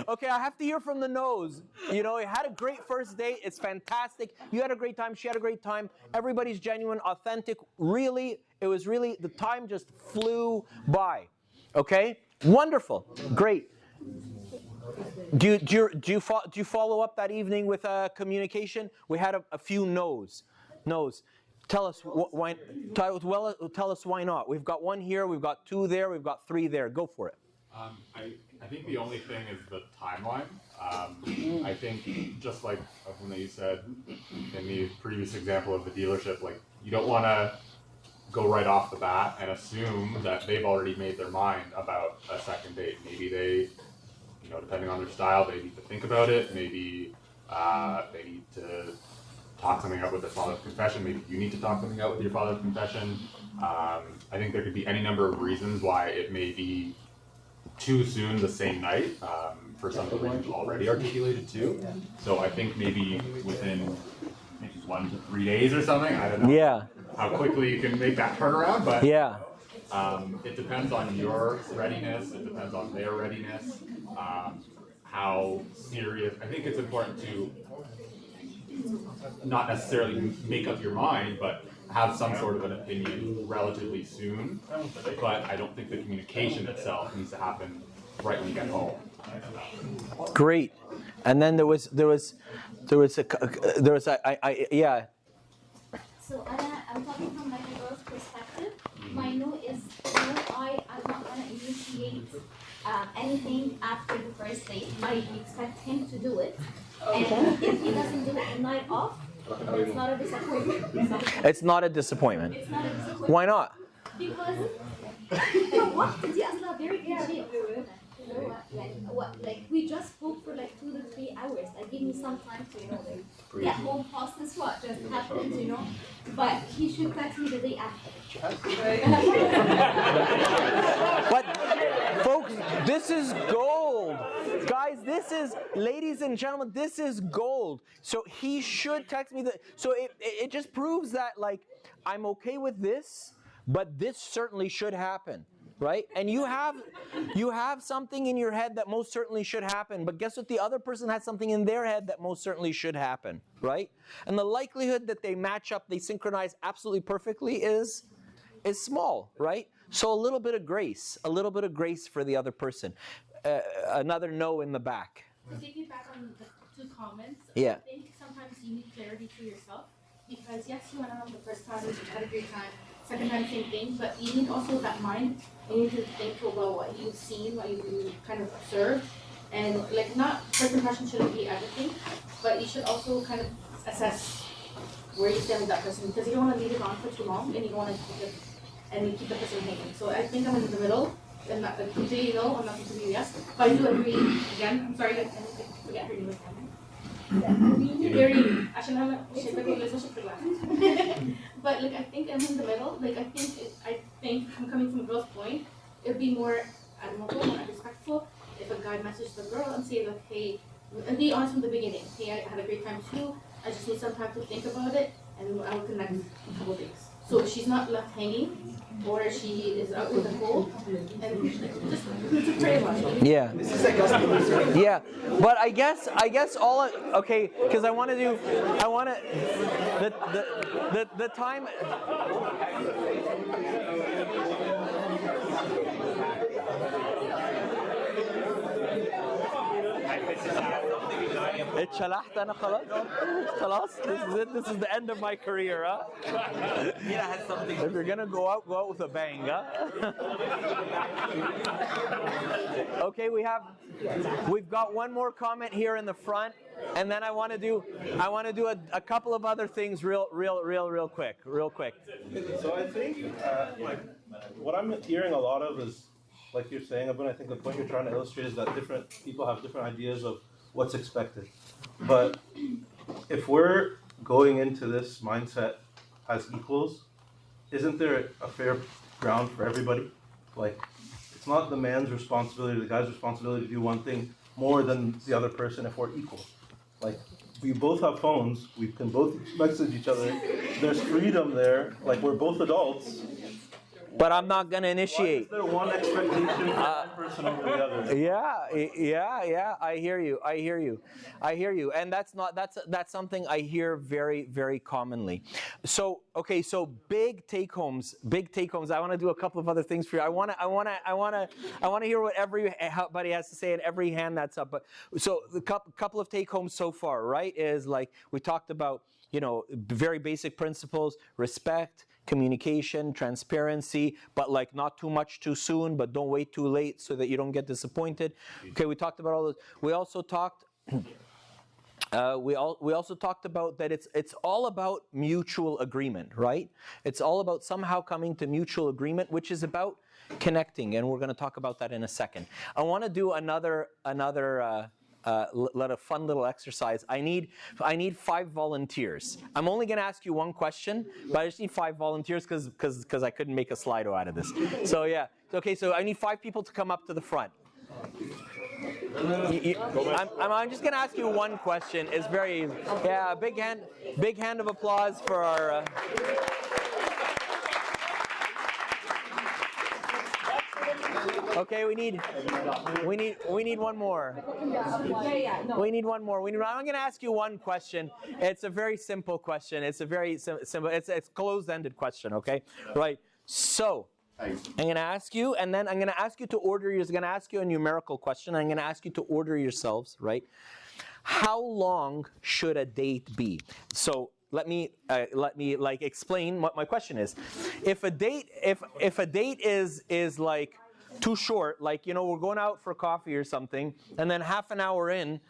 Okay, I have to hear from the no's. You know, I had a great first date. It's fantastic. You had a great time. She had a great time. Everybody's genuine, authentic. Really, the time just flew by. Okay, wonderful, great. Do you follow up that evening with communication? We had a few no's. Tell us why. Tell us why not. We've got 1 here. We've got 2 there. We've got 3 there. Go for it. I think the only thing is the timeline. I think just like when you said in the previous example of the dealership, like you don't want to go right off the bat and assume that they've already made their mind about a second date. Maybe they, you know, depending on their style, they need to think about it. Maybe they need to talk something out with their father's confession. Maybe you need to talk something out with your father's confession. I think there could be any number of reasons why it may be too soon the same night. for some of the reasons already articulated too. So I think maybe within maybe 1 to 3 days or something, I don't know. Yeah. How quickly you can make that turnaround, but yeah. It depends on your readiness, it depends on their readiness, how serious. I think it's important to not necessarily make up your mind, but have some sort of an opinion relatively soon. But I don't think the communication itself needs to happen right when you get home. Great. And then there was yeah. So I'm talking from like a girl's perspective. My no is no, I'm not gonna initiate anything after the first date. I expect him to do it. And if he doesn't do it the night off, it's not a disappointment. It's not a disappointment. It's not a disappointment. Why not? Because what did you ask very cliche? You know like we just spoke for like 2 to 3 hours. Like give me some time to like get home, process what just happened, But he should text me the day after. But folks, this is gold. Guys, ladies and gentlemen, this is gold. So he should text me so it just proves that like I'm okay with this, but this certainly should happen. Right? And you have something in your head that most certainly should happen, but guess what? The other person has something in their head that most certainly should happen, right? And the likelihood that they match up, they synchronize absolutely perfectly is small, right? So a little bit of grace for the other person. Another no in the back. To piggyback on the 2 comments, Yeah. I think sometimes you need clarity to yourself, because yes, you went out the first time, you had a great time. Second time, same thing, but you need also that mind. You need to think about what you've seen, what you kind of observed, and like not first impression shouldn't be everything, but you should also kind of assess where you stand with that person, because you don't want to leave it on for too long, and you don't want to keep the person hanging. So I think I'm in the middle. I'm not completely no, I'm not completely yes, but I do agree. Again, I'm sorry, I forget her name again. Very, but like I think I'm in the middle. Like I think I'm coming from a girl's point. It'd be more admirable, more respectful if a guy messaged the girl and say like, hey, and be honest from the beginning. Hey, I had a great time too. I just need some time to think about it, and I will connect in a couple of days. So she's not left hanging, or she is out with the cold, and just pray about it. Yeah. Yeah. But I guess okay, because I want to the time. اتشلحت انا خلاص this is the end of my career, huh? If you're gonna go out with a bang, huh? Okay, we've got one more comment here in the front, and then I want to do a couple of other things real quick. So I think like what I'm hearing a lot of is like you're saying, but I think the point you're trying to illustrate is that different people have different ideas of what's expected. But if we're going into this mindset as equals, isn't there a fair ground for everybody? Like, it's not the man's responsibility, the guy's responsibility to do one thing more than the other person if we're equal. Like, we both have phones, we can both message each other, there's freedom there, like we're both adults. But I'm not going to initiate. Why is there one expectation for one person over the other? Yeah. I hear you. And that's something I hear very, very commonly. So big take homes. I want to do a couple of other things for you. I want to hear what everybody has to say and every hand that's up. But so the couple of take homes so far, right, is like we talked about, very basic principles: respect, communication, transparency, but like not too much too soon, but don't wait too late so that you don't get disappointed. Okay, we talked about all this. We also talked about that it's all about mutual agreement, right? It's all about somehow coming to mutual agreement, which is about connecting, and we're going to talk about that in a second. I want to do another fun little exercise. I need 5 volunteers. I'm only going to ask you one question, but I just need 5 volunteers because I couldn't make a Slido out of this. So yeah, okay. So I need 5 people to come up to the front. I'm just gonna ask you one question. It's very easy. Yeah, big hand of applause for our. Okay, we need one more. We need one more. I'm going to ask you one question. It's a very simple question. It's a very simple. It's closed-ended question. Okay, right. So I'm going to ask you, and then I'm going to ask you to order. I'm going to ask you a numerical question. I'm going to ask you to order yourselves. Right. How long should a date be? So let me like explain what my question is. If a date is like too short, like, you know, we're going out for coffee or something, and then half an hour in,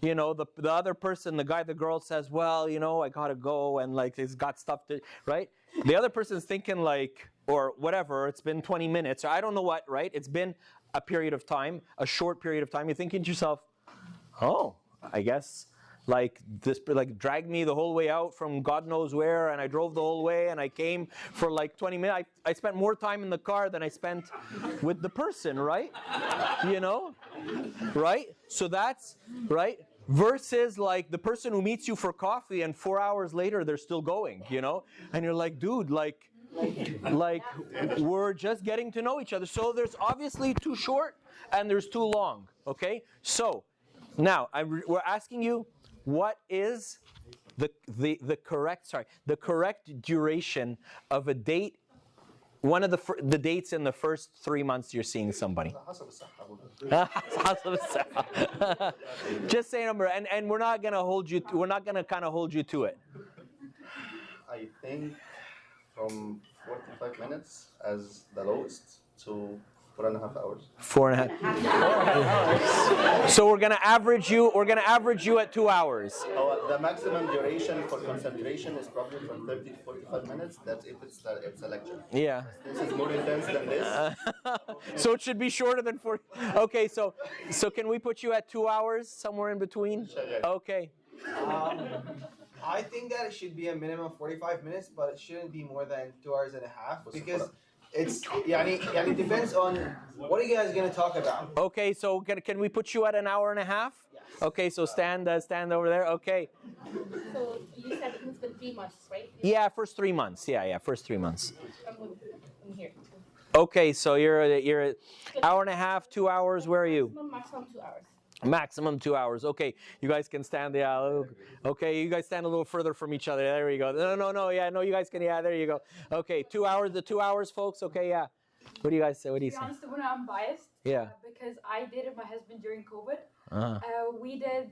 you know, the other person, the girl says, well, you know, I gotta go, and like he's got stuff to, right? The other person's thinking like, or whatever, it's been 20 minutes, or I don't know what, right? It's been a period of time, a short period of time. You're thinking to yourself, oh, I guess like this, like dragged me the whole way out from God knows where, and I drove the whole way, and I came for like 20 minutes. I spent more time in the car than I spent with the person, right? You know, right? So that's right. Versus like the person who meets you for coffee and 4 hours later they're still going, you know, and you're like, dude, like we're just getting to know each other. So there's obviously too short and there's too long. Okay, so now we're asking you, what is the correct duration of a date? One of the dates in the first 3 months you're seeing somebody. Just say a number, and we're not gonna hold you. We're not gonna kind of hold you to it. I think from 45 minutes as the lowest to 4.5 hours. 4.5 hours. So we're gonna average you. We're gonna average you at 2 hours. Oh, the maximum duration for concentration is probably from 30 to 45 minutes. That's if it's a lecture. Yeah. This is more intense than this. So it should be shorter than 40. Okay, so can we put you at 2 hours, somewhere in between? Okay. I think that it should be a minimum of 45 minutes, but it shouldn't be more than 2 hours and a half, because it's it depends on what are you guys gonna talk about. Okay, so can we put you at an hour and a half? Yes. Okay, so stand over there. Okay. So you said it's been 3 months, right? Yeah, first 3 months. Yeah, first 3 months. I'm here. Okay, so you're hour and a half, 2 hours. Where are you? Maximum 2 hours. Maximum 2 hours. Okay, you guys can stand. Yeah. Okay, you guys stand a little further from each other. There we go. No. Yeah, no, you guys can. Yeah, there you go. Okay, 2 hours. The 2 hours, folks. Okay, yeah. What do you guys say? What do you say? To be honest, when I'm biased. Yeah. Because I dated my husband during COVID. Uh-huh. We did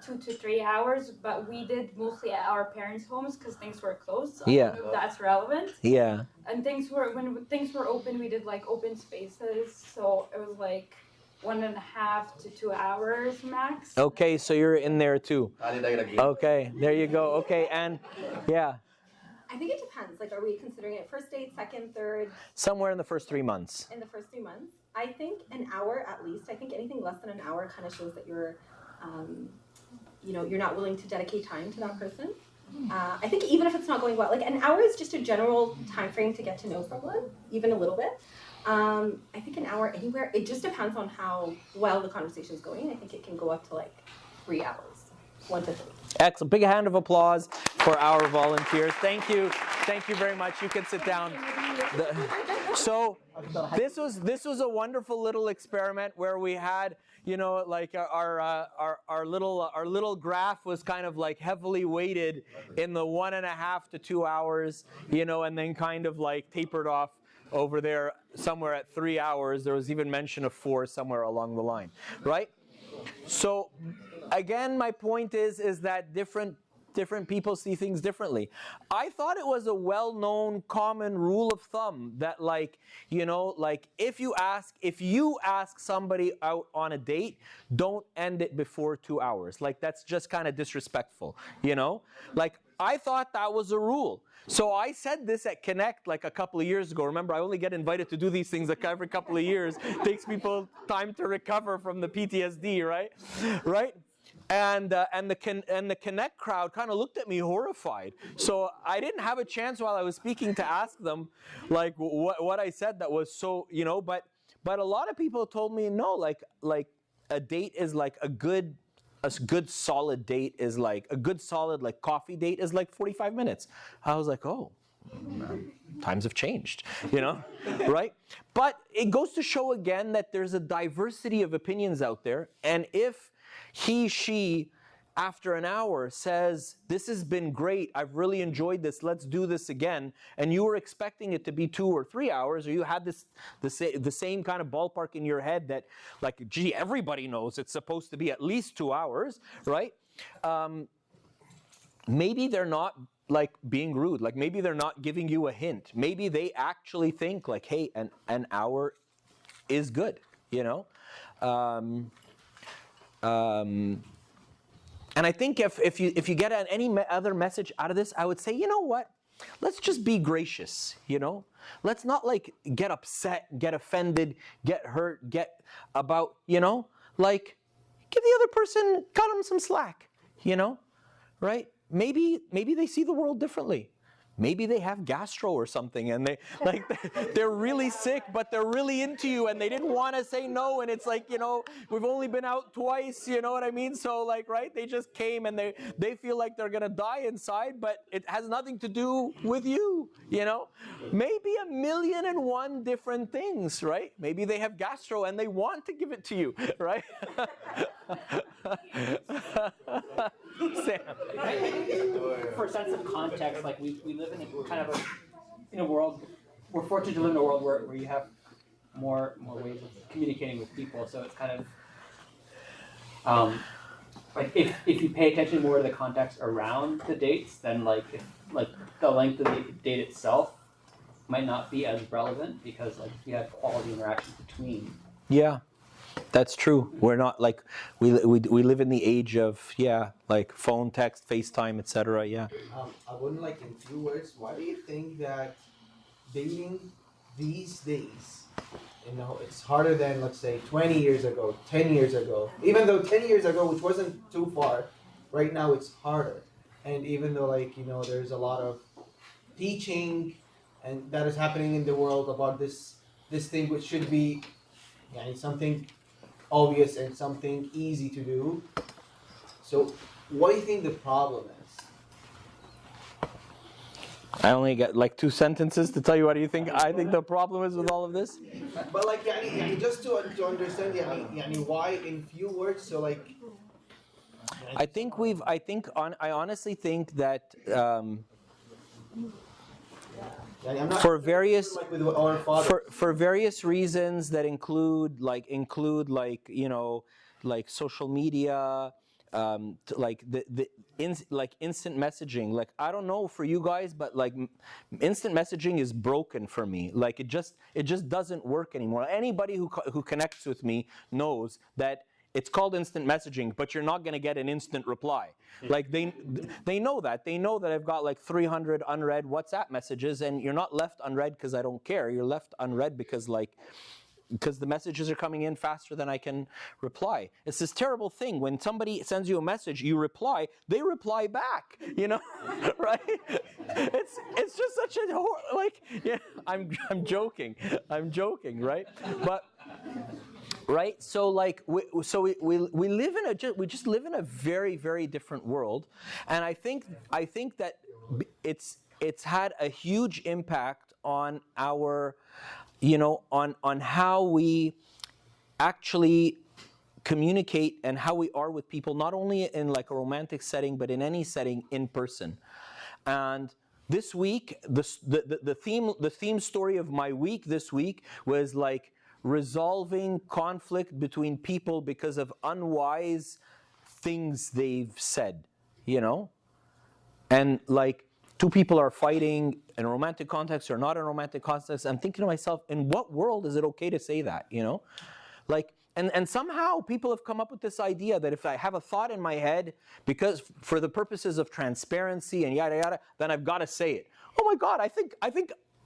2 to 3 hours, but we did mostly at our parents' homes because things were closed. So Yeah. I don't know if that's relevant. Yeah. And when things were open, we did like open spaces. So it was like 1.5 to 2 hours max. Okay, so you're in there too. Okay, there you go. Okay, and yeah. I think it depends. Like, are we considering it first date, second, third? Somewhere in the first 3 months. In the first 3 months, I think an hour at least. I think anything less than an hour kind of shows that you're, you're not willing to dedicate time to that person. I think even if it's not going well, like an hour is just a general time frame to get to know someone, even a little bit. I think an hour anywhere. It just depends on how well the conversation is going. I think it can go up to like 3 hours, 1 to 3. Excellent. Big hand of applause for our volunteers. Thank you very much. You can sit down. So this was a wonderful little experiment where we had, like our little graph was kind of like heavily weighted in the 1.5 to 2 hours, and then kind of like tapered off over there somewhere at 3 hours. There was even mention of 4 somewhere along the line, right? So again, my point is that different people see things differently. I thought it was a well-known common rule of thumb that if you ask somebody out on a date, don't end it before 2 hours. Like, that's just kind of disrespectful, Like, I thought that was a rule. So I said this at Connect like a couple of years ago. Remember, I only get invited to do these things like every couple of years. It takes people time to recover from the PTSD, right? Right? And the Connect crowd kind of looked at me horrified. So I didn't have a chance while I was speaking to ask them like what I said that was so, But a lot of people told me no, like a date is like a good solid date is like a good solid like coffee date is like 45 minutes. I was like, oh, times have changed, right? But it goes to show again that there's a diversity of opinions out there, and if she after an hour says, this has been great, I've really enjoyed this, let's do this again, and you were expecting it to be 2 or 3 hours, or you had the same kind of ballpark in your head that, like, gee, everybody knows it's supposed to be at least 2 hours, right? Maybe they're not like being rude, like maybe they're not giving you a hint. Maybe they actually think like, hey, an hour is good, and I think if you get any other message out of this, I would say, you know what? Let's just be gracious, Let's not like get upset, get offended, get hurt, get about, like give the other person, cut them some slack, right? Maybe they see the world differently. Maybe they have gastro or something, and they're really sick, but they're really into you, and they didn't want to say no, and it's like, we've only been out twice, you know what I mean? So like, right, they just came, and they feel like they're gonna die inside, but it has nothing to do with you, Maybe 1,000,001 different things, right? Maybe they have gastro, and they want to give it to you, right? Sam. I think for a sense of context, like we live in a kind of a world. We're fortunate to live in a world where you have more ways of communicating with people. So it's kind of like if you pay attention more to the context around the dates, then like the length of the date itself might not be as relevant, because like you have quality interactions between. Yeah. That's true. We're not like we live in the age of like phone, text, FaceTime, etc. Yeah. I wouldn't like in few words. Why do you think that dating these days, it's harder than let's say 20 years ago, 10 years ago? Even though 10 years ago, which wasn't too far, right now it's harder. And even though there's a lot of teaching and that is happening in the world about this thing which should be something obvious and something easy to do. So what do you think the problem is? I only got like 2 sentences to tell you what do you think I think the problem is with all of this. But like just to understand why in few words, so like I honestly think that I'm not for various like with our father. for various reasons that include like like social media, like like instant messaging. Like I don't know for you guys, but like instant messaging is broken for me. Like it just doesn't work anymore. Anybody who connects with me knows that it's called instant messaging, but you're not going to get an instant reply. Like they know that. They know that I've got like 300 unread WhatsApp messages, and you're not left unread because I don't care. You're left unread because the messages are coming in faster than I can reply. It's this terrible thing. When somebody sends you a message, you reply, they reply back, right? It's just such a, I'm joking, right? But, right? So like, we just live in a very, very different world. And I think that it's had a huge impact on our, on how we actually communicate and how we are with people, not only in like a romantic setting, but in any setting in person. And this week, the theme story of my week this week was like resolving conflict between people because of unwise things they've said, And like, 2 people are fighting in a romantic context or not in a romantic context. I'm thinking to myself, in what world is it okay to say that, Like, and somehow people have come up with this idea that if I have a thought in my head, because for the purposes of transparency and yada yada, then I've got to say it. Oh my God, I think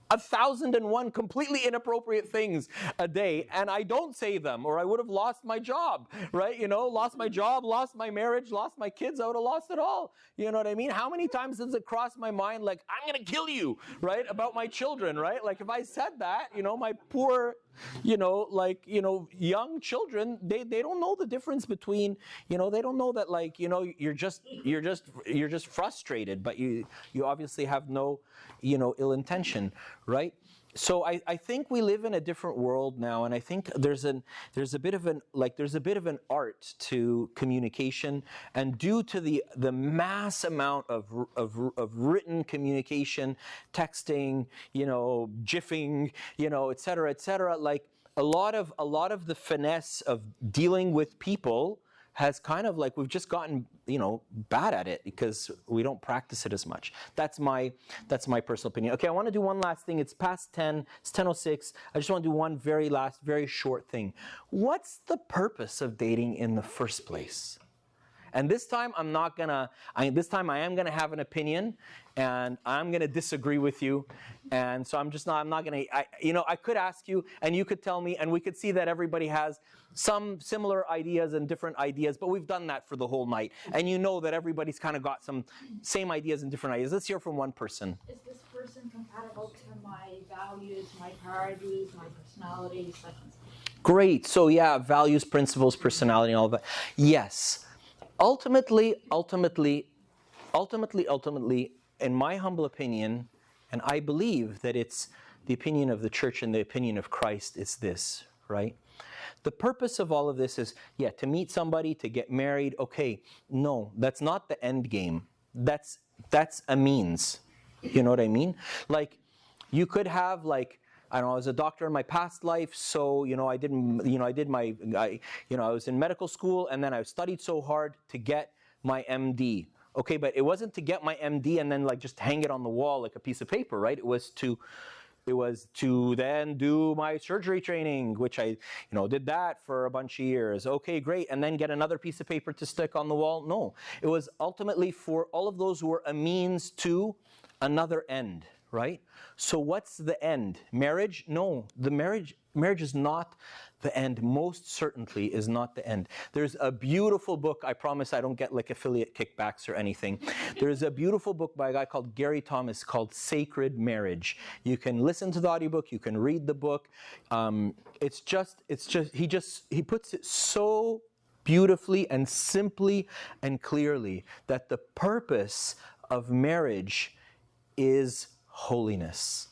1,001 completely inappropriate things a day, and I don't say them, or I would have lost my job, right? Lost my job, lost my marriage, lost my kids, I would have lost it all. You know what I mean? How many times does it cross my mind, like, I'm gonna kill you, right? About my children, right? Like, if I said that, my poor young children, they don't know the difference between, they don't know that, like, you're just frustrated, but you obviously have no, ill intention, right? So I think we live in a different world now, and I think there's a bit of an art to communication, and due to the mass amount of written communication, texting, jiffing, et cetera, like a lot of the finesse of dealing with people has kind of like, we've just gotten, bad at it because we don't practice it as much. That's my personal opinion. Okay, I want to do one last thing. It's past 10, it's 10:06. I just want to do one very short thing. What's the purpose of dating in the first place? And this time I am gonna have an opinion, and I'm gonna disagree with you. And so I'm not gonna, I could ask you, and you could tell me, and we could see that everybody has some similar ideas and different ideas, but we've done that for the whole night. And you know that everybody's kind of got some same ideas and different ideas. Let's hear from one person. Is this person compatible to my values, my priorities, my personality, such and such? Great, so yeah, values, principles, personality, and all of that. Yes. Ultimately, in my humble opinion, and I believe that it's the opinion of the church and the opinion of Christ, is this, right? The purpose of all of this is, to meet somebody, to get married. Okay, no, that's not the end game. That's a means. You know what I mean? Like, you could have, like, I was a doctor in my past life, so I was in medical school, and then I studied so hard to get my MD. Okay, but it wasn't to get my MD and then like just hang it on the wall like a piece of paper, right? It was to then do my surgery training, which I did that for a bunch of years. Okay, great, and then get another piece of paper to stick on the wall. No, it was ultimately for all of those who were a means to another end. Right? So what's the end? Marriage? No, the marriage is not the end. Most certainly is not the end. There's a beautiful book. I promise I don't get like affiliate kickbacks or anything. There's a beautiful book by a guy called Gary Thomas called Sacred Marriage. You can listen to the audiobook. You can read the book. He puts it so beautifully and simply and clearly that the purpose of marriage is holiness.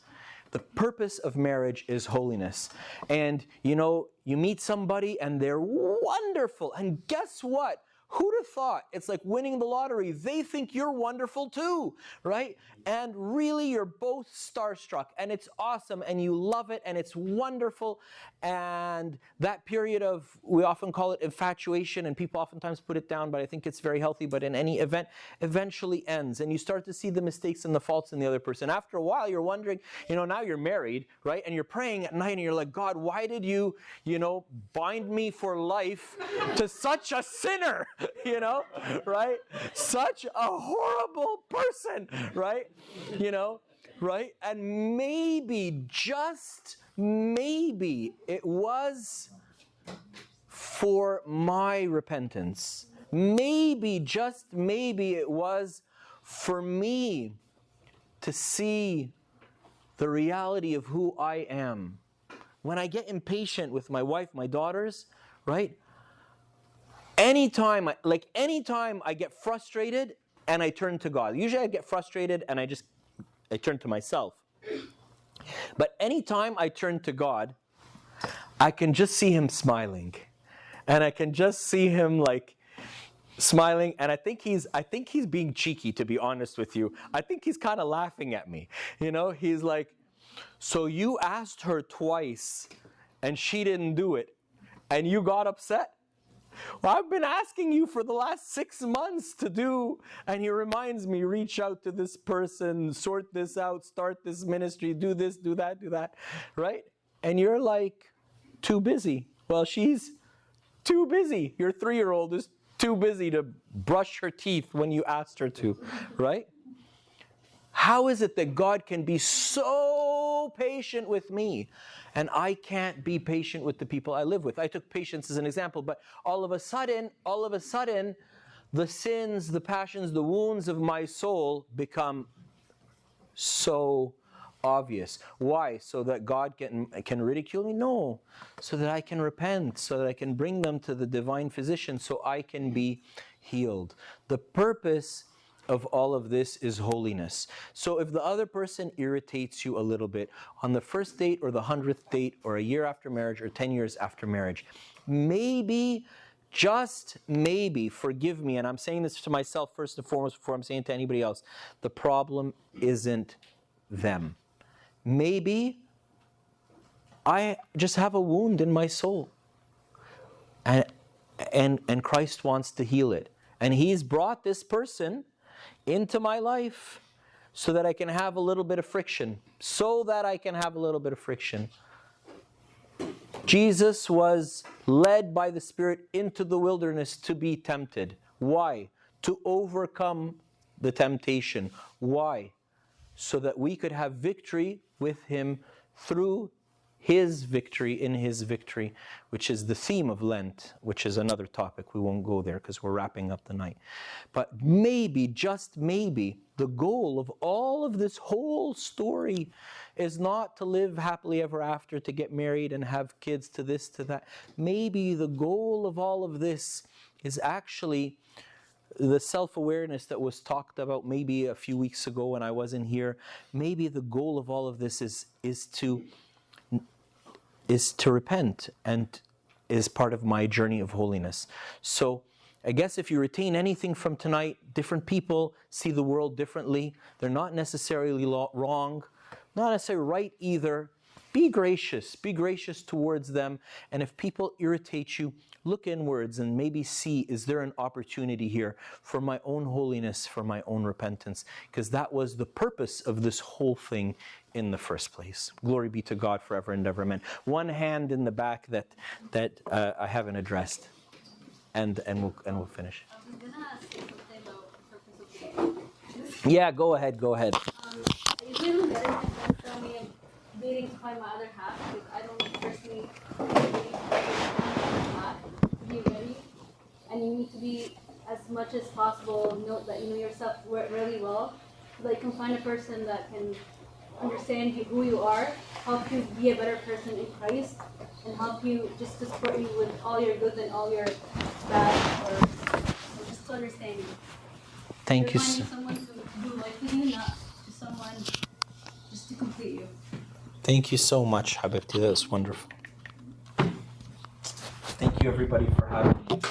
The purpose of marriage is holiness. And you meet somebody and they're wonderful. And guess what? Who'd have thought? It's like winning the lottery. They think you're wonderful too, right? And really you're both starstruck, and it's awesome, and you love it, and it's wonderful. And that period of, we often call it infatuation, and people oftentimes put it down, but I think it's very healthy, but in any event, eventually ends. And you start to see the mistakes and the faults in the other person. After a while, you're wondering, now you're married, right? And you're praying at night and you're like, God, why did you, bind me for life to such a sinner? Right? Such a horrible person, right? Right? And maybe, just maybe, it was for my repentance. Maybe, just maybe, it was for me to see the reality of who I am. When I get impatient with my wife, my daughters, right? Anytime I get frustrated and I turn to God. Usually I get frustrated and I turn to myself. But anytime I turn to God, I can just see him smiling. And I can just see him like smiling, and I think he's being cheeky, to be honest with you. I think he's kind of laughing at me. He's like, so you asked her twice and she didn't do it and you got upset? Well, I've been asking you for the last 6 months to do, and he reminds me, reach out to this person, sort this out, start this ministry, do this, do that, right? And you're like, too busy. Well, she's too busy. Your 3-year-old is too busy to brush her teeth when you asked her to, right? How is it that God can be so patient with me and I can't be patient with the people I live with? I took patience as an example, but all of a sudden, the sins, the passions, the wounds of my soul become so obvious. Why? So that God can ridicule me? No. So that I can repent, so that I can bring them to the divine physician, so I can be healed. The purpose of all of this is holiness. So if the other person irritates you a little bit on the first date or the 100th date or a year after marriage or 10 years after marriage, maybe, just maybe, forgive me, and I'm saying this to myself first and foremost before I'm saying it to anybody else, the problem isn't them. Maybe I just have a wound in my soul. And Christ wants to heal it. And He's brought this person into my life so that I can have a little bit of friction. So that I can have a little bit of friction. Jesus was led by the Spirit into the wilderness to be tempted. Why? To overcome the temptation. Why? So that we could have victory with Him through His victory in His victory, which is the theme of Lent, which is another topic. We won't go there because we're wrapping up the night. But maybe, just maybe, the goal of all of this whole story is not to live happily ever after, to get married and have kids, to this, to that. Maybe the goal of all of this is actually the self-awareness that was talked about maybe a few weeks ago when I wasn't here. Maybe the goal of all of this is to repent and is part of my journey of holiness. So I guess if you retain anything from tonight, different people see the world differently. They're not necessarily wrong, not necessarily right either. Be gracious towards them. And if people irritate you, look inwards and maybe see, is there an opportunity here for my own holiness, for my own repentance? Because that was the purpose of this whole thing in the first place. Glory be to God forever and ever. Amen. One hand in the back that I haven't addressed, and we'll finish. I was gonna say something about purpose of dating. Yeah, go ahead. It really doesn't make sense for me dating to find my other half, because I don't personally believe that to be ready, and you need to be as much as possible know that you know yourself really well, so that you can find a person that can understand who you are, help you be a better person in Christ, and help you just to support you with all your good and all your bad, or just to understand you. Thank you. You're finding someone to do life with you, not just someone just to complete you. Thank you so much, Habibti. That was wonderful. Thank you, everybody, for having me.